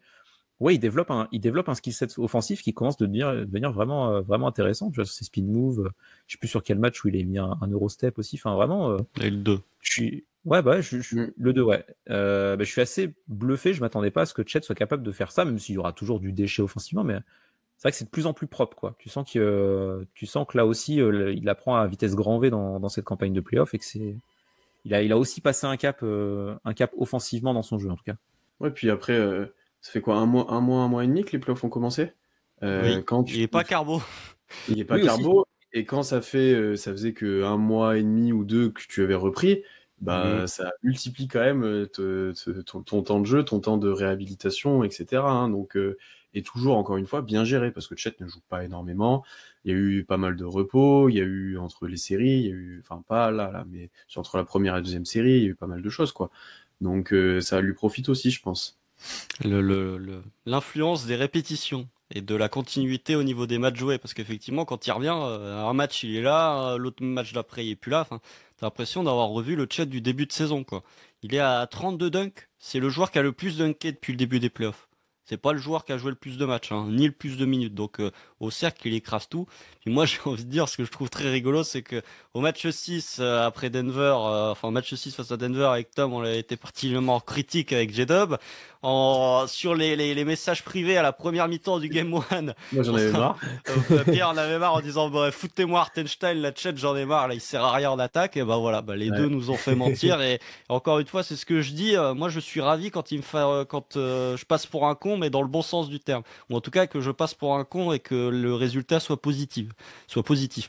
ouais, il développe un skill set offensif qui commence de devenir vraiment, vraiment intéressant. Tu vois, sur ses spin moves, je sais plus sur quel match où il a mis un Eurostep aussi. Enfin, vraiment. Et le 2. Ouais, bah, le 2, ouais. Bah, je suis assez bluffé. Je m'attendais pas à ce que Chet soit capable de faire ça, même s'il y aura toujours du déchet offensivement, mais c'est vrai que c'est de plus en plus propre, quoi. Tu sens que là aussi, il apprend à vitesse grand V dans cette campagne de playoff et que il a aussi passé un cap offensivement dans son jeu, en tout cas. Ouais, puis après, ça fait quoi, un mois et demi que les playoffs ont commencé? Oui, il n'est pas carbo. Il n'est pas carbo. Et quand ça faisait que 1 mois et demi ou 2 que tu avais repris, bah ça multiplie quand même ton temps de jeu, ton temps de réhabilitation, etc. hein. Donc, et toujours, encore une fois, bien géré, parce que Chet ne joue pas énormément. Il y a eu pas mal de repos, il y a eu entre les séries, il y a eu, enfin pas là, mais entre la première et la deuxième série, il y a eu pas mal de choses, quoi. Donc ça lui profite aussi, je pense. L'influence des répétitions et de la continuité au niveau des matchs joués, parce qu'effectivement quand il revient, un match il est là, l'autre match d'après il est plus là, enfin, t'as l'impression d'avoir revu le Chet du début de saison, quoi. Il est à 32 dunks, c'est le joueur qui a le plus dunké depuis le début des playoffs. C'est pas le joueur qui a joué le plus de matchs, hein, ni le plus de minutes. Donc au cercle, il écrase tout. Puis moi, j'ai envie de dire, ce que je trouve très rigolo, c'est que au match 6, après Denver, enfin au match 6 face à Denver avec Tom, on a été particulièrement critique avec J-Dub. Sur les messages privés à la première mi-temps du Game 1. Moi, j'en avais marre. Pierre en avait marre en disant bah, foutez-moi Hartenstein, la Chet, j'en ai marre, là, il sert à rien en attaque. Et bah voilà, les deux nous ont fait mentir. Et encore une fois, c'est ce que je dis. Moi, je suis ravi quand je passe pour un con, mais dans le bon sens du terme. Ou en tout cas, que je passe pour un con et que le résultat soit positif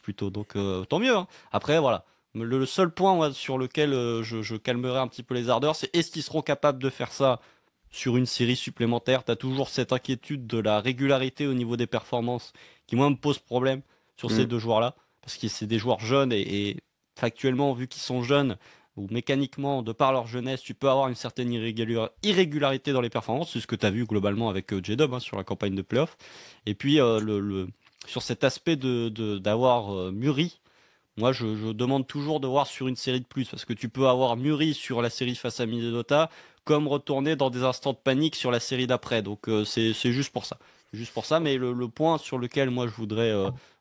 plutôt. Donc, tant mieux. Hein. Après, voilà. Le seul point moi, sur lequel je calmerai un petit peu les ardeurs, c'est est-ce qu'ils seront capables de faire ça sur une série supplémentaire? T'as toujours cette inquiétude de la régularité au niveau des performances qui, moi, me pose problème sur ces deux joueurs-là. Parce que c'est des joueurs jeunes et factuellement, vu qu'ils sont jeunes, ou mécaniquement, de par leur jeunesse, tu peux avoir une certaine irrégularité dans les performances. C'est ce que tu as vu globalement avec J-Dub sur la campagne de playoff. Et puis, sur cet aspect d'avoir mûri, moi, je demande toujours de voir sur une série de plus, parce que tu peux avoir mûri sur la série face à Minnesota, comme retourner dans des instants de panique sur la série d'après. Donc c'est juste pour ça. Juste pour ça, mais le point sur lequel moi je voudrais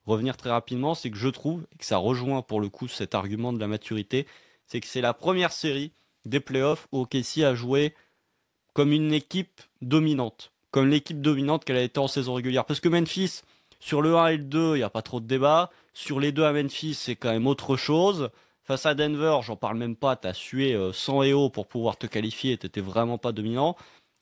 revenir très rapidement, c'est que je trouve, et que ça rejoint pour le coup cet argument de la maturité, c'est que c'est la première série des playoffs où OKC a joué comme une équipe dominante, comme l'équipe dominante qu'elle a été en saison régulière. Parce que Memphis, sur le 1 et le 2, il n'y a pas trop de débat. Sur les deux à Memphis, c'est quand même autre chose. Face à Denver, j'en parle même pas, t'as sué 100 et haut pour pouvoir te qualifier, t'étais vraiment pas dominant.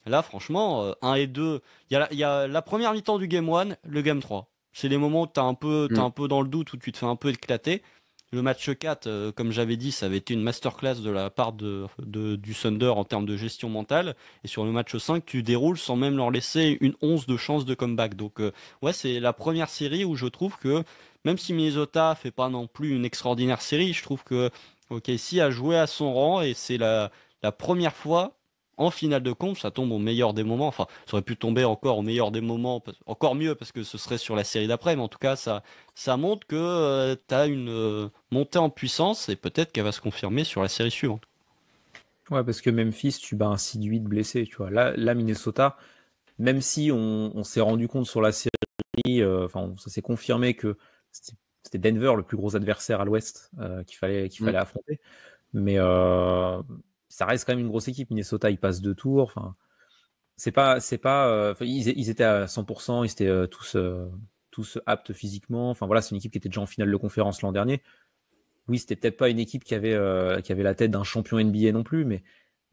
Là, franchement, 1 et 2, il y a la première mi-temps du Game 1, le Game 3. C'est les moments où t'es un peu dans le doute, où tu te fais un peu éclater. Le match 4, comme j'avais dit, ça avait été une masterclass de la part du Thunder en termes de gestion mentale. Et sur le match 5, tu déroules sans même leur laisser une once de chance de comeback. Donc, ouais, c'est la première série où je trouve que, même si Minnesota fait pas non plus une extraordinaire série, je trouve que OKC a joué à son rang et c'est la première fois en finale de conf, ça tombe au meilleur des moments. Enfin, ça aurait pu tomber encore au meilleur des moments, encore mieux parce que ce serait sur la série d'après, mais en tout cas, ça montre que tu as une montée en puissance et peut-être qu'elle va se confirmer sur la série suivante. Ouais, parce que Memphis, tu bats un seed 8 blessé, tu vois. Là, Minnesota, même si on s'est rendu compte sur la série, ça s'est confirmé que c'était Denver le plus gros adversaire à l'Ouest qu'il fallait affronter, mais ça reste quand même une grosse équipe. Minnesota, ils passent 2 tours. Enfin, c'est pas. Ils étaient à 100%. Ils étaient tous tous aptes physiquement. Enfin voilà, c'est une équipe qui était déjà en finale de conférence l'an dernier. Oui, c'était peut-être pas une équipe qui avait la tête d'un champion NBA non plus, mais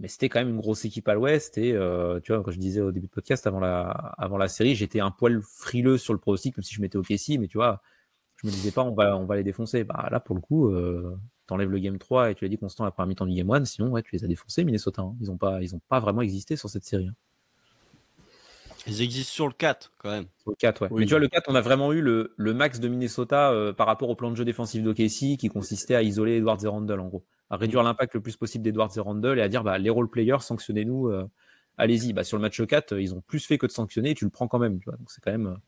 c'était quand même une grosse équipe à l'Ouest. Et tu vois, quand je disais au début de podcast avant la série, j'étais un poil frileux sur le pronostic, même si je mettais OKC, mais tu vois, je me disais pas on va les défoncer. Bah là pour le coup, t'enlèves le game 3 et tu l'as dit Constant la première mi-temps du game 1, sinon ouais, tu les as défoncés Minnesota. Hein. Ils ont pas vraiment existé sur cette série. Hein. Ils existent sur le 4 quand même. Sur le 4, ouais. Oui. Mais tu vois, le 4, on a vraiment eu le max de Minnesota par rapport au plan de jeu défensif d'OKC qui consistait à isoler Edwards et Randle en gros. À réduire l'impact le plus possible d'Edwards et Randle et à dire les role players, sanctionnez-nous, allez-y. Sur le match 4, ils ont plus fait que de sanctionner et tu le prends quand même. Tu vois. Donc c'est quand même.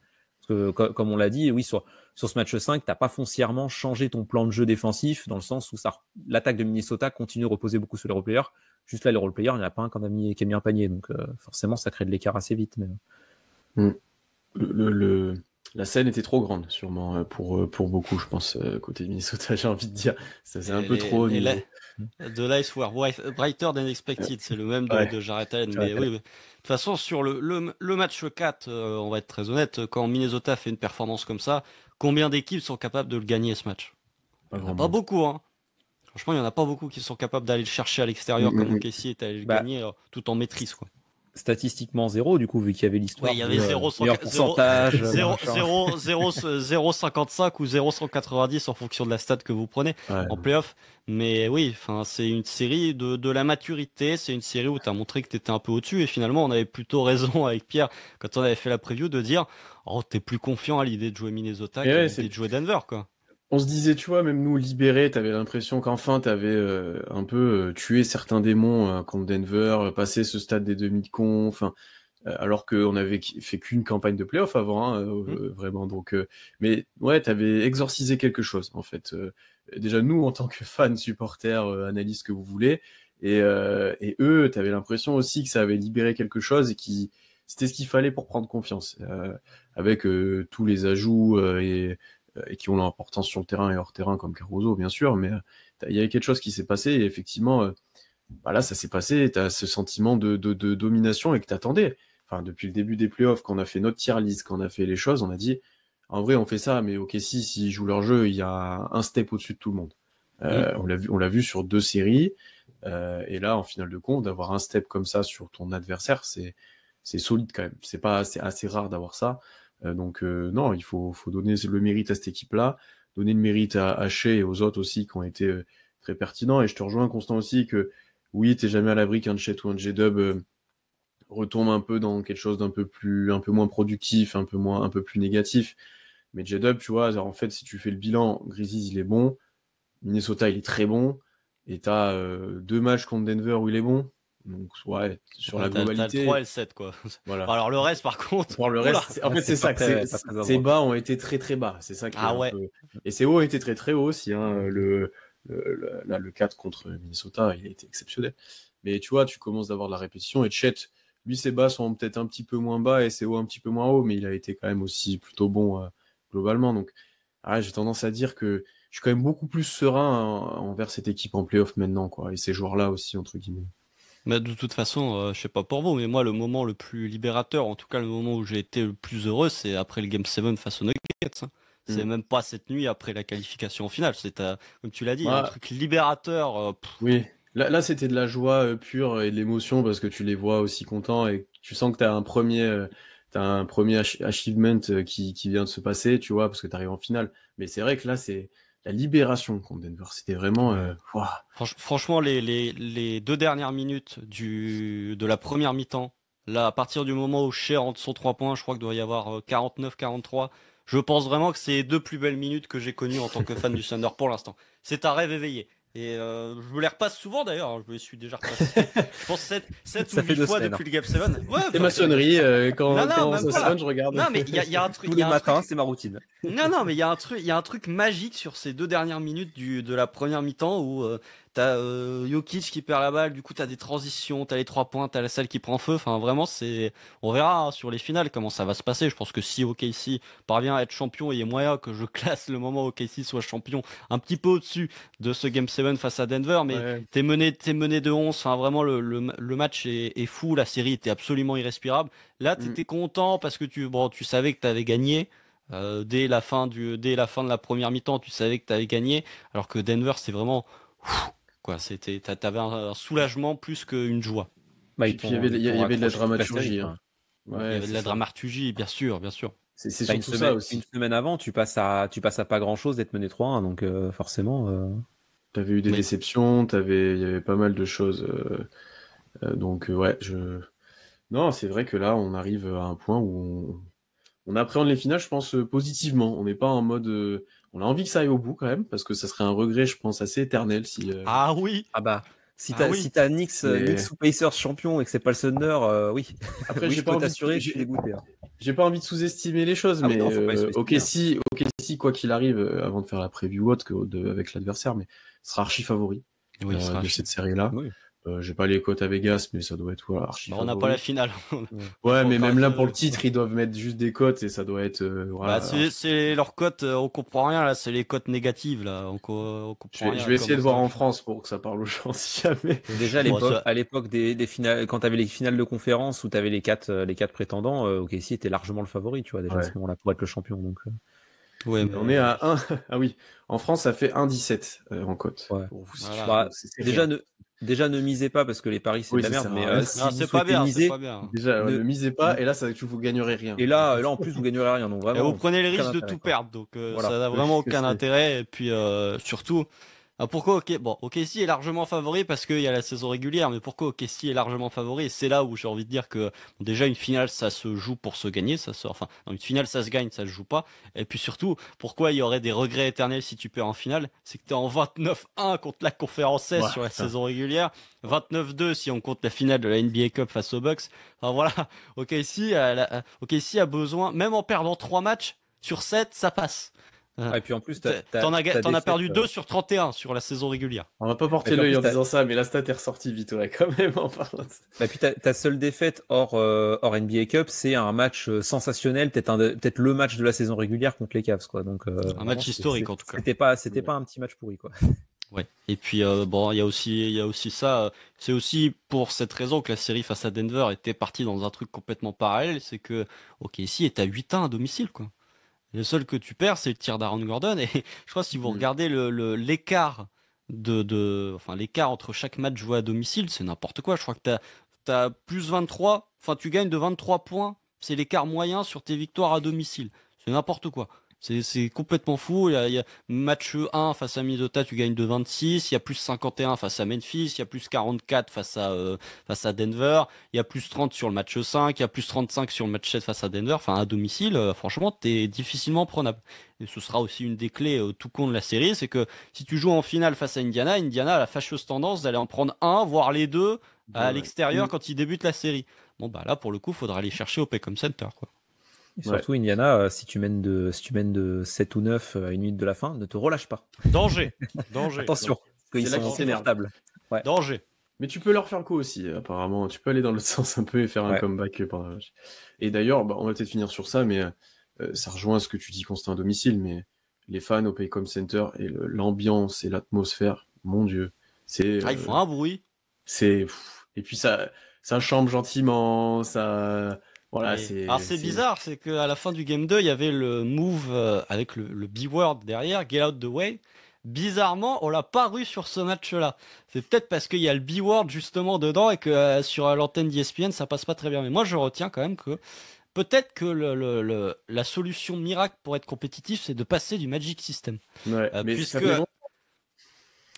Parce que, comme on l'a dit, oui, sur ce match 5, t'as pas foncièrement changé ton plan de jeu défensif dans le sens où l'attaque de Minnesota continue de reposer beaucoup sur les role players. Juste là, les role players, il n'y en a pas un qui a mis un panier. Donc forcément, ça crée de l'écart assez vite. Mais... La scène était trop grande, sûrement, pour beaucoup, je pense, côté de Minnesota, j'ai envie de dire. Ça, c'est un peu trop. The lights were brighter than expected, c'est le même de Jarrett Allen. Mais oui, de toute façon, sur le match 4, on va être très honnête, quand Minnesota fait une performance comme ça, combien d'équipes sont capables de le gagner ce match? Pas beaucoup, hein. Franchement, il n'y en a pas beaucoup qui sont capables d'aller le chercher à l'extérieur comme OKC est allé le gagner tout en maîtrise, quoi. Statistiquement 0 du coup vu qu'il y avait l'histoire. Oui, il y avait 0,55 ou 0,190 en fonction de la stat que vous prenez en playoff. Mais oui, c'est une série de la maturité. C'est une série où tu as montré que tu étais un peu au-dessus. Et finalement, on avait plutôt raison avec Pierre quand on avait fait la preview de dire t'es plus confiant à l'idée de jouer Minnesota qu'à l'idée de jouer Denver, quoi. On se disait, tu vois, même nous libérés, t'avais l'impression qu'enfin t'avais un peu tué certains démons contre Denver, passé ce stade des demi-conf, alors qu'on avait fait qu'une campagne de playoff avant, vraiment. Donc, mais ouais, t'avais exorcisé quelque chose, en fait. Déjà nous, en tant que fans, supporters, analystes que vous voulez, et eux, t'avais l'impression aussi que ça avait libéré quelque chose et c'était ce qu'il fallait pour prendre confiance, avec tous les ajouts et qui ont leur importance sur le terrain et hors terrain, comme Caruso, bien sûr, mais il y avait quelque chose qui s'est passé, et effectivement, là, ça s'est passé, tu as ce sentiment de domination et que t'attendais. Enfin, depuis le début des playoffs, quand on a fait notre tier list, quand on a fait les choses, on a dit, en vrai, on fait ça, mais ok, s'ils jouent leur jeu, il y a un step au-dessus de tout le monde. On l'a vu sur 2 séries, et là, en finale de conf, d'avoir un step comme ça sur ton adversaire, c'est solide quand même. C'est assez rare d'avoir ça. Donc non, il faut donner le mérite à cette équipe-là, donner le mérite à Shea et aux autres aussi qui ont été très pertinents. Et je te rejoins, Constant, aussi, que oui, t'es jamais à l'abri qu'un Chet ou un J-Dub retombe un peu dans quelque chose un peu moins productif, un peu plus négatif. Mais J-Dub, tu vois, en fait, si tu fais le bilan, Grizzlies, il est bon, Minnesota, il est très bon, et t'as 2 matchs contre Denver où il est bon. Donc, ouais, sur la globalité. T'as le 3 et le 7, quoi. Voilà. Alors, le reste, par contre. Pour le reste, en fait, c'est ça. Ces bas ont été très, très bas. C'est ça qui est un peu... Et ces hauts ont été très, très hauts aussi. Hein. Le 4 contre Minnesota, il a été exceptionnel. Mais tu vois, tu commences d'avoir de la répétition. Et Chet, lui, ses bas sont peut-être un petit peu moins bas et ses hauts un petit peu moins hauts. Mais il a été quand même aussi plutôt bon globalement. Donc, j'ai tendance à dire que je suis quand même beaucoup plus serein envers cette équipe en playoff maintenant, quoi. Et ces joueurs-là aussi, entre guillemets. Mais de toute façon, je sais pas pour vous, mais moi, le moment le plus libérateur, en tout cas le moment où j'ai été le plus heureux, c'est après le Game 7 face aux Nuggets. Hein. C'est même pas cette nuit après la qualification en finale. C'est, comme tu l'as dit, un truc libérateur. Oui, là c'était de la joie pure et de l'émotion parce que tu les vois aussi contents et tu sens que tu as un premier achievement qui vient de se passer, tu vois, parce que tu arrives en finale. Mais c'est vrai que là, c'est la libération contre Denver. C'était vraiment... Franchement, les 2 dernières minutes de la première mi-temps, là, à partir du moment où Shea rentre son 3 points, je crois qu'il doit y avoir 49-43. Je pense vraiment que c'est les 2 plus belles minutes que j'ai connues en tant que fan du Thunder pour l'instant. C'est un rêve éveillé. Et je me les repasse souvent d'ailleurs, je me les suis déjà repassé. Je pense 7 ou 8 fois depuis le Game 7. Ouais, c'est ma sonnerie, quand ça sonne, je regarde. Non, mais il y a un truc. Tous les matins, c'est ma routine. Non, mais il y a un truc magique sur ces 2 dernières minutes de la première mi-temps où t'as Jokic qui perd la balle, du coup t'as des transitions, t'as les 3 points, t'as la salle qui prend feu. Enfin, vraiment, on verra sur les finales comment ça va se passer. Je pense que si OKC parvient à être champion, il y a moyen que je classe le moment où OKC soit champion un petit peu au-dessus de ce Game 7 face à Denver, mais t'es mené de 11. Enfin, vraiment, le match est fou. La série était absolument irrespirable. Là, t'étais content parce que tu savais que t'avais gagné. Dès la fin de la première mi-temps, tu savais que tu avais gagné, alors que Denver, c'est vraiment quoi, t'avais un soulagement plus qu'une joie. Bah, Et puis il y avait de la dramaturgie. Hein. Il y Ouais, avait de c'est la ça. dramaturgie, bien sûr, bien sûr. C'est T'as surtout ça aussi. une semaine avant, tu passes à pas grand chose d'être mené 3-1, donc forcément. T'avais eu des Oui. déceptions, il y avait pas mal de choses. Donc ouais, non, c'est vrai que là, on arrive à un point où on appréhende les finales, je pense, positivement. On n'est pas en mode, on a envie que ça aille au bout quand même, parce que ça serait un regret, je pense, assez éternel si. Ah oui, Ah bah, si Ah oui. si t'as Knicks ou Pacers champion et que c'est pas le Thunder, oui. Après, Oui, j'ai je pas peux envie t'assurer, de... je suis dégoûté. Hein. J'ai pas envie de sous-estimer les choses, Ah oui, mais non, faut pas les sous-estimer, OKC, quoi qu'il arrive, avant de faire la preview ou autre avec l'adversaire, mais sera archi favori Oui, il sera de cette série-là. Oui. J'ai pas les cotes à Vegas, mais ça doit être archi Bah, on favori. n'a pas la finale. Ouais, mais même là, pour le le titre, ils doivent mettre juste des cotes et ça doit être... voilà. Bah, c'est leurs cotes, on comprend rien là, c'est les cotes négatives là, on comprend rien. Je vais essayer de comment voir ça en marche. France pour que ça parle aux gens si jamais. Déjà, Bon, ça- à l'époque des finales, quand t'avais les finales de conférence où t'avais les quatre prétendants, OKC était largement le favori, tu vois, déjà à ce Ouais. moment-là, pour être le champion. Donc, Ouais, mais On est à 1. Ah oui, en France, ça fait 1,17 en cote. Ouais. Pour vous Voilà. situer. bah, C'est déjà, rien. déjà, ne misez pas parce que les paris c'est Oui, de la ça merde, sert à mais rien. si non, vous c'est pas souhaitez bien, miser, c'est pas bien. Déjà, ne- ne misez pas, et là, vous gagnerez rien. et là en plus vous gagnerez rien, donc Et vraiment. vous prenez le aucun risque de intérêt, tout quoi. perdre, donc Voilà. ça n'a vraiment aucun C'est- intérêt. Et puis surtout, pourquoi OKC est largement favori parce qu'il y a la saison régulière, mais pourquoi OKC est largement favori? Et c'est là où j'ai envie de dire que bon, déjà une finale ça se joue pour se gagner, enfin non, une finale ça se gagne, ça se joue pas. Et puis surtout, pourquoi il y aurait des regrets éternels si tu perds en finale? C'est que tu es en 29-1 contre la conférence S Ouais, sur la putain. saison régulière, 29-2 si on compte la finale de la NBA Cup face aux Bucks. Enfin voilà, OKC a besoin, même en perdant 3 matchs sur 7, ça passe. Et puis en plus T'en as perdu 2 2 sur 31 sur la saison régulière. On va pas porter Et puis en l'œil plus, en disant ça, mais la stat est ressortie vite, ouais, quand même, en parlant de ça. Bah puis ta seule défaite hors NBA Cup, c'est un match sensationnel, peut-être le match de la saison régulière contre les Cavs, quoi. Donc Un match historique, en tout cas. C'était pas un petit match pourri, quoi. Ouais. Et puis bon, il y a aussi ça. C'est aussi pour cette raison que la série face à Denver était partie dans un truc complètement parallèle, c'est que OKC est à 8-1 à domicile, quoi. Le seul que tu perds, c'est le tir d'Aaron Gordon. Et je crois que si vous regardez l'écart enfin l'écart entre chaque match joué à domicile, c'est n'importe quoi. Je crois que t'as plus 23. Enfin, tu gagnes de 23 points. C'est l'écart moyen sur tes victoires à domicile. C'est n'importe quoi. C'est complètement fou. Il y a match 1 face à Minnesota, tu gagnes de 26. Il y a plus 51 face à Memphis. Il y a plus 44 face à Denver. Il y a plus 30 sur le match 5. Il y a plus 35 sur le match 7 face à Denver. Enfin, à domicile, franchement, t'es difficilement prenable. Et ce sera aussi une des clés tout con de la série. C'est que si tu joues en finale face à Indiana a la fâcheuse tendance d'aller en prendre un, voire les deux, à l'extérieur quand ils débutent la série. Bon, bah là, pour le coup, faudra aller chercher au Paycom Center, quoi. Et surtout, Indiana, si tu mènes de 7 ou 9 à une minute de la fin, ne te relâche pas. Danger. Attention, parce qu'ils sont confortables. Ouais. Danger. Mais tu peux leur faire le coup aussi, apparemment. Tu peux aller dans l'autre sens un peu et faire un comeback pendant la match. Et d'ailleurs, on va peut-être finir sur ça, mais ça rejoint ce que tu dis, Constant, à domicile, mais les fans au Paycom Center et l'ambiance et l'atmosphère, mon Dieu. Ils font un bruit. Et puis ça chambre gentiment, ça... Voilà, c'est bizarre, c'est qu'à la fin du Game 2, il y avait le move avec le B-word derrière, Get Out the Way. Bizarrement, on l'a pas eu sur ce match-là. C'est peut-être parce qu'il y a le B-word justement dedans et que sur l'antenne d'ESPN, ça passe pas très bien. Mais moi, je retiens quand même que peut-être que la solution miracle pour être compétitif, c'est de passer du Magic System. Ouais, mais puisque... ça fait long.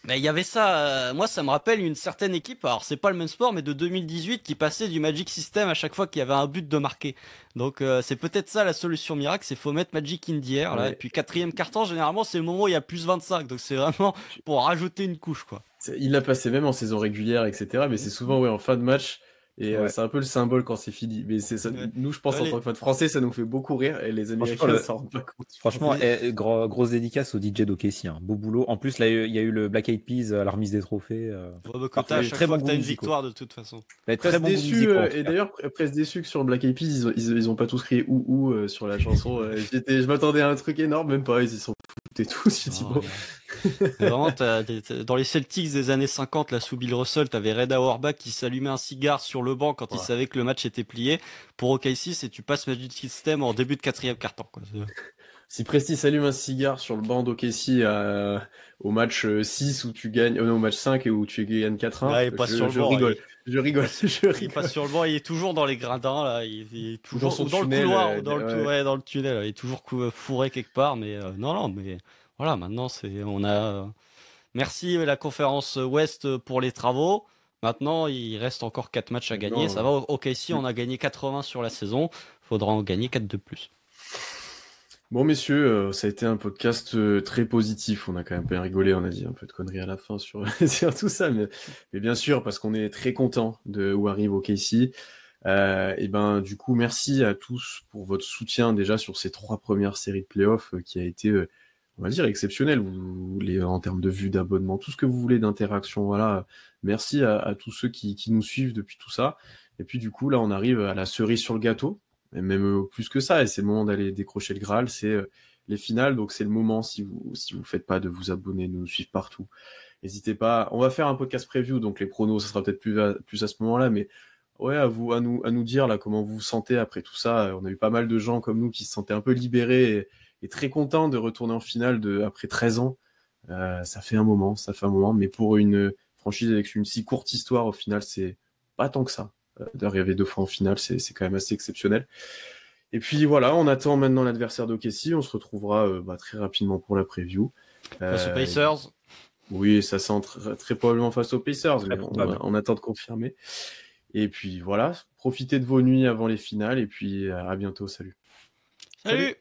Mais il y avait ça, moi ça me rappelle une certaine équipe, alors c'est pas le même sport, mais de 2018 qui passait du Magic System à chaque fois qu'il y avait un but de marqué. Donc c'est peut-être ça la solution miracle, c'est faut mettre Magic in the air, là, et puis quatrième carton, généralement c'est le moment où il y a plus 25, donc c'est vraiment pour rajouter une couche, quoi. Il l'a passé même en saison régulière, etc. Mais c'est souvent en fin de match. Et c'est un peu le symbole quand c'est fini. Mais c'est ça, nous, je pense, en tant que fan français, ça nous fait beaucoup rire. Et les Américains s'en rendent pas compte. Franchement, grosse dédicace au DJ d'OKC. Beau boulot. En plus, là, il y a eu le Black Eyed Peas à la remise des trophées. Très bon une victoire de toute façon. Très bon déçu. Et d'ailleurs, presque déçu que sur le Black Eyed Peas, ils ont pas tous crié ou sur la chanson. Je m'attendais à un truc énorme, même pas. Ils y sont foutés tous. Je dis, bon. Vraiment, dans les Celtics des années 50, là, sous Bill Russell, t'avais Red Auerbach qui s'allumait un cigare sur le banc quand il savait que le match était plié. Pour OKC, c'est tu passes Magic System en début de quatrième quart-temps, quoi. Si Presti s'allume un cigare sur le banc d'OKC au match 6 où tu gagnes, non, au match 5 et où tu gagnes 4-1, Là, il passe sur le je banc. rigole. Je rigole. Il passe sur le banc, il est toujours dans les gradins, là. Il est toujours dans son dans tunnel, le couloir, ou ouais. ouais, dans le tunnel. Là. Il est toujours fourré quelque part. Mais non, mais voilà, maintenant, on a. Merci la conférence Ouest pour les travaux. Maintenant, il reste encore 4 matchs à gagner. Ça va, OKC, on a gagné 80 sur la saison. Faudra en gagner 4 de plus. Bon, messieurs, ça a été un podcast très positif. On a quand même bien rigolé. On a dit un peu de conneries à la fin sur, sur tout ça. Mais bien sûr, parce qu'on est très content de où arrive OKC. Et ben, du coup, merci à tous pour votre soutien déjà sur ces 3 premières séries de playoffs qui a été, on va dire, exceptionnel. En termes de vues, d'abonnements, tout ce que vous voulez d'interaction. Voilà. Merci à tous ceux qui nous suivent depuis tout ça. Et puis, du coup, là, on arrive à la cerise sur le gâteau. Et même plus que ça, et c'est le moment d'aller décrocher le Graal, c'est les finales, donc c'est le moment, si vous faites pas, de vous abonner, de nous suivre partout. N'hésitez pas, on va faire un podcast preview, donc les pronos, ça sera peut-être plus à ce moment-là, mais ouais, à nous dire là comment vous vous sentez après tout ça. On a eu pas mal de gens comme nous qui se sentaient un peu libérés et très contents de retourner en finale après 13 ans. Ça fait un moment, mais pour une franchise avec une si courte histoire, au final, c'est pas tant que ça. D'arriver 2 fois en finale, c'est quand même assez exceptionnel. Et puis voilà, on attend maintenant l'adversaire d'OKC. On se retrouvera très rapidement pour la preview. Face aux Pacers. Oui, ça sent très probablement face aux Pacers, mais on attend de confirmer. Et puis voilà, profitez de vos nuits avant les finales et puis à bientôt. Salut. Salut.